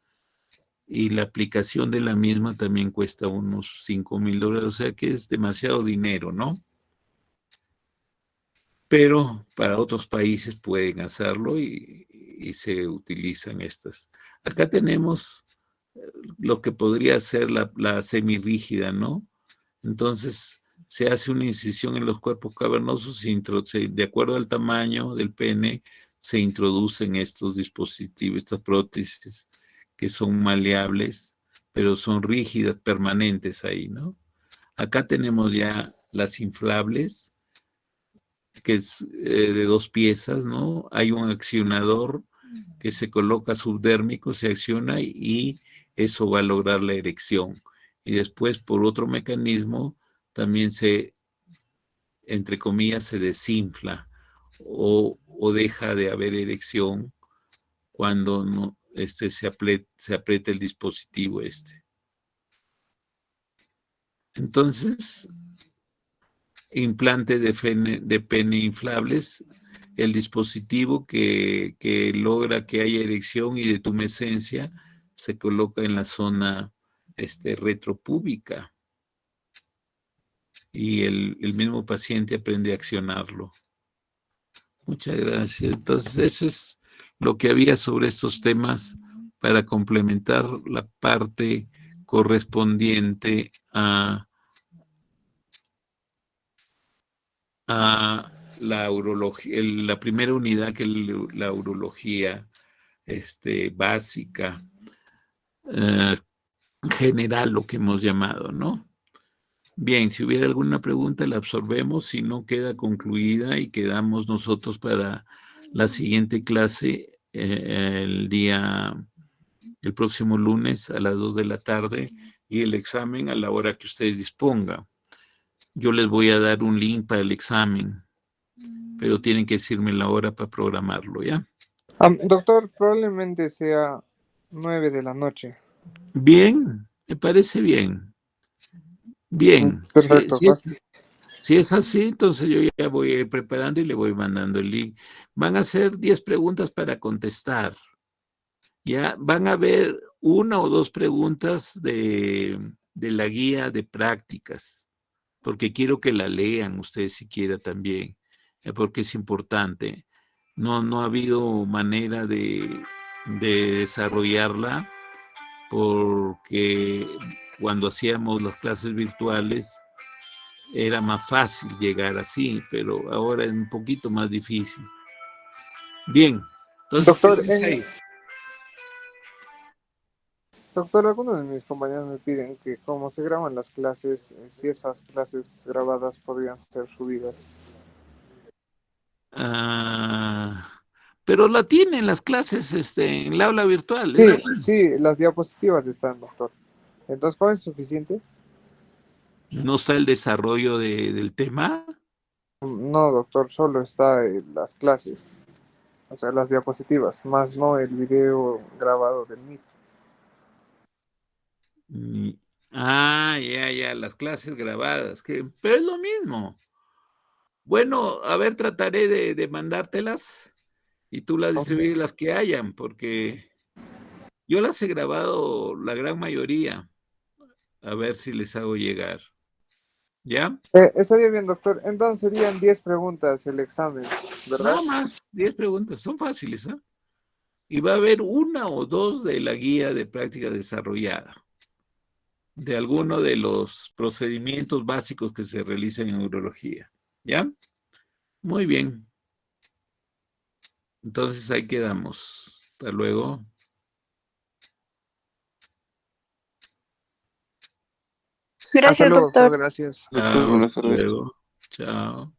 Y la aplicación de la misma también cuesta unos $5,000. O sea que es demasiado dinero, ¿no? Pero para otros países pueden hacerlo y se utilizan estas. Acá tenemos lo que podría ser la semirrígida, ¿no? Entonces se hace una incisión en los cuerpos cavernosos de acuerdo al tamaño del pene, se introducen estos dispositivos, estas prótesis que son maleables, pero son rígidas, permanentes ahí, ¿no? Acá tenemos ya las inflables, que es de 2 piezas, ¿no? Hay un accionador que se coloca subdérmico, se acciona y eso va a lograr la erección. Y después, por otro mecanismo, también entre comillas, se desinfla o deja de haber erección cuando no, se aprieta el dispositivo . Entonces, implante de pene inflables, el dispositivo que logra que haya erección y detumescencia se coloca en la zona retropúbica, y el mismo paciente aprende a accionarlo. Muchas gracias. Entonces, eso es lo que había sobre estos temas para complementar la parte correspondiente a la urología, la primera unidad, que es la urología básica, general, lo que hemos llamado, ¿no? Bien, si hubiera alguna pregunta la absorbemos, si no queda concluida y quedamos nosotros para la siguiente clase el próximo lunes a las 2 de la tarde y el examen a la hora que ustedes dispongan. Yo les voy a dar un link para el examen, pero tienen que decirme la hora para programarlo, ¿ya? Doctor, probablemente sea 9 de la noche. Bien, me parece bien. Bien, Perfecto, gracias. si es así, entonces yo ya voy a ir preparando y le voy mandando el link. Van a ser 10 preguntas para contestar. Ya van a ver una o dos preguntas de la guía de prácticas, porque quiero que la lean ustedes si quieren también, porque es importante. No ha habido manera de desarrollarla porque cuando hacíamos las clases virtuales era más fácil llegar así, pero ahora es un poquito más difícil. Bien, entonces, ¿qué Doctor, dice ahí? doctor, algunos de mis compañeros me piden que como se graban las clases, si esas clases grabadas podrían ser subidas. Pero la tienen las clases en el aula virtual, es Sí, lo mismo. sí, las diapositivas están, doctor. Entonces, ¿cuál es suficiente? ¿No está el desarrollo del tema? No, doctor, solo está las clases, o sea, las diapositivas, más no el video grabado del Meet. Mm, ya, las clases grabadas, pero es lo mismo. Bueno, a ver, trataré de mandártelas y tú las distribuyes las que hayan, porque yo las he grabado la gran mayoría. A ver si les hago llegar. ¿Ya? Estaría bien, doctor. Entonces serían 10 preguntas el examen, ¿verdad? No más, 10 preguntas, son fáciles, ¿ah? Y va a haber una o dos de la guía de práctica desarrollada, de alguno de los procedimientos básicos que se realizan en urología. ¿Ya? Muy bien. Entonces ahí quedamos. Hasta luego. Hasta Gracias, luego, doctor. doctor. Gracias. Doctor, Chao, buenas hasta tardes. luego. Chao.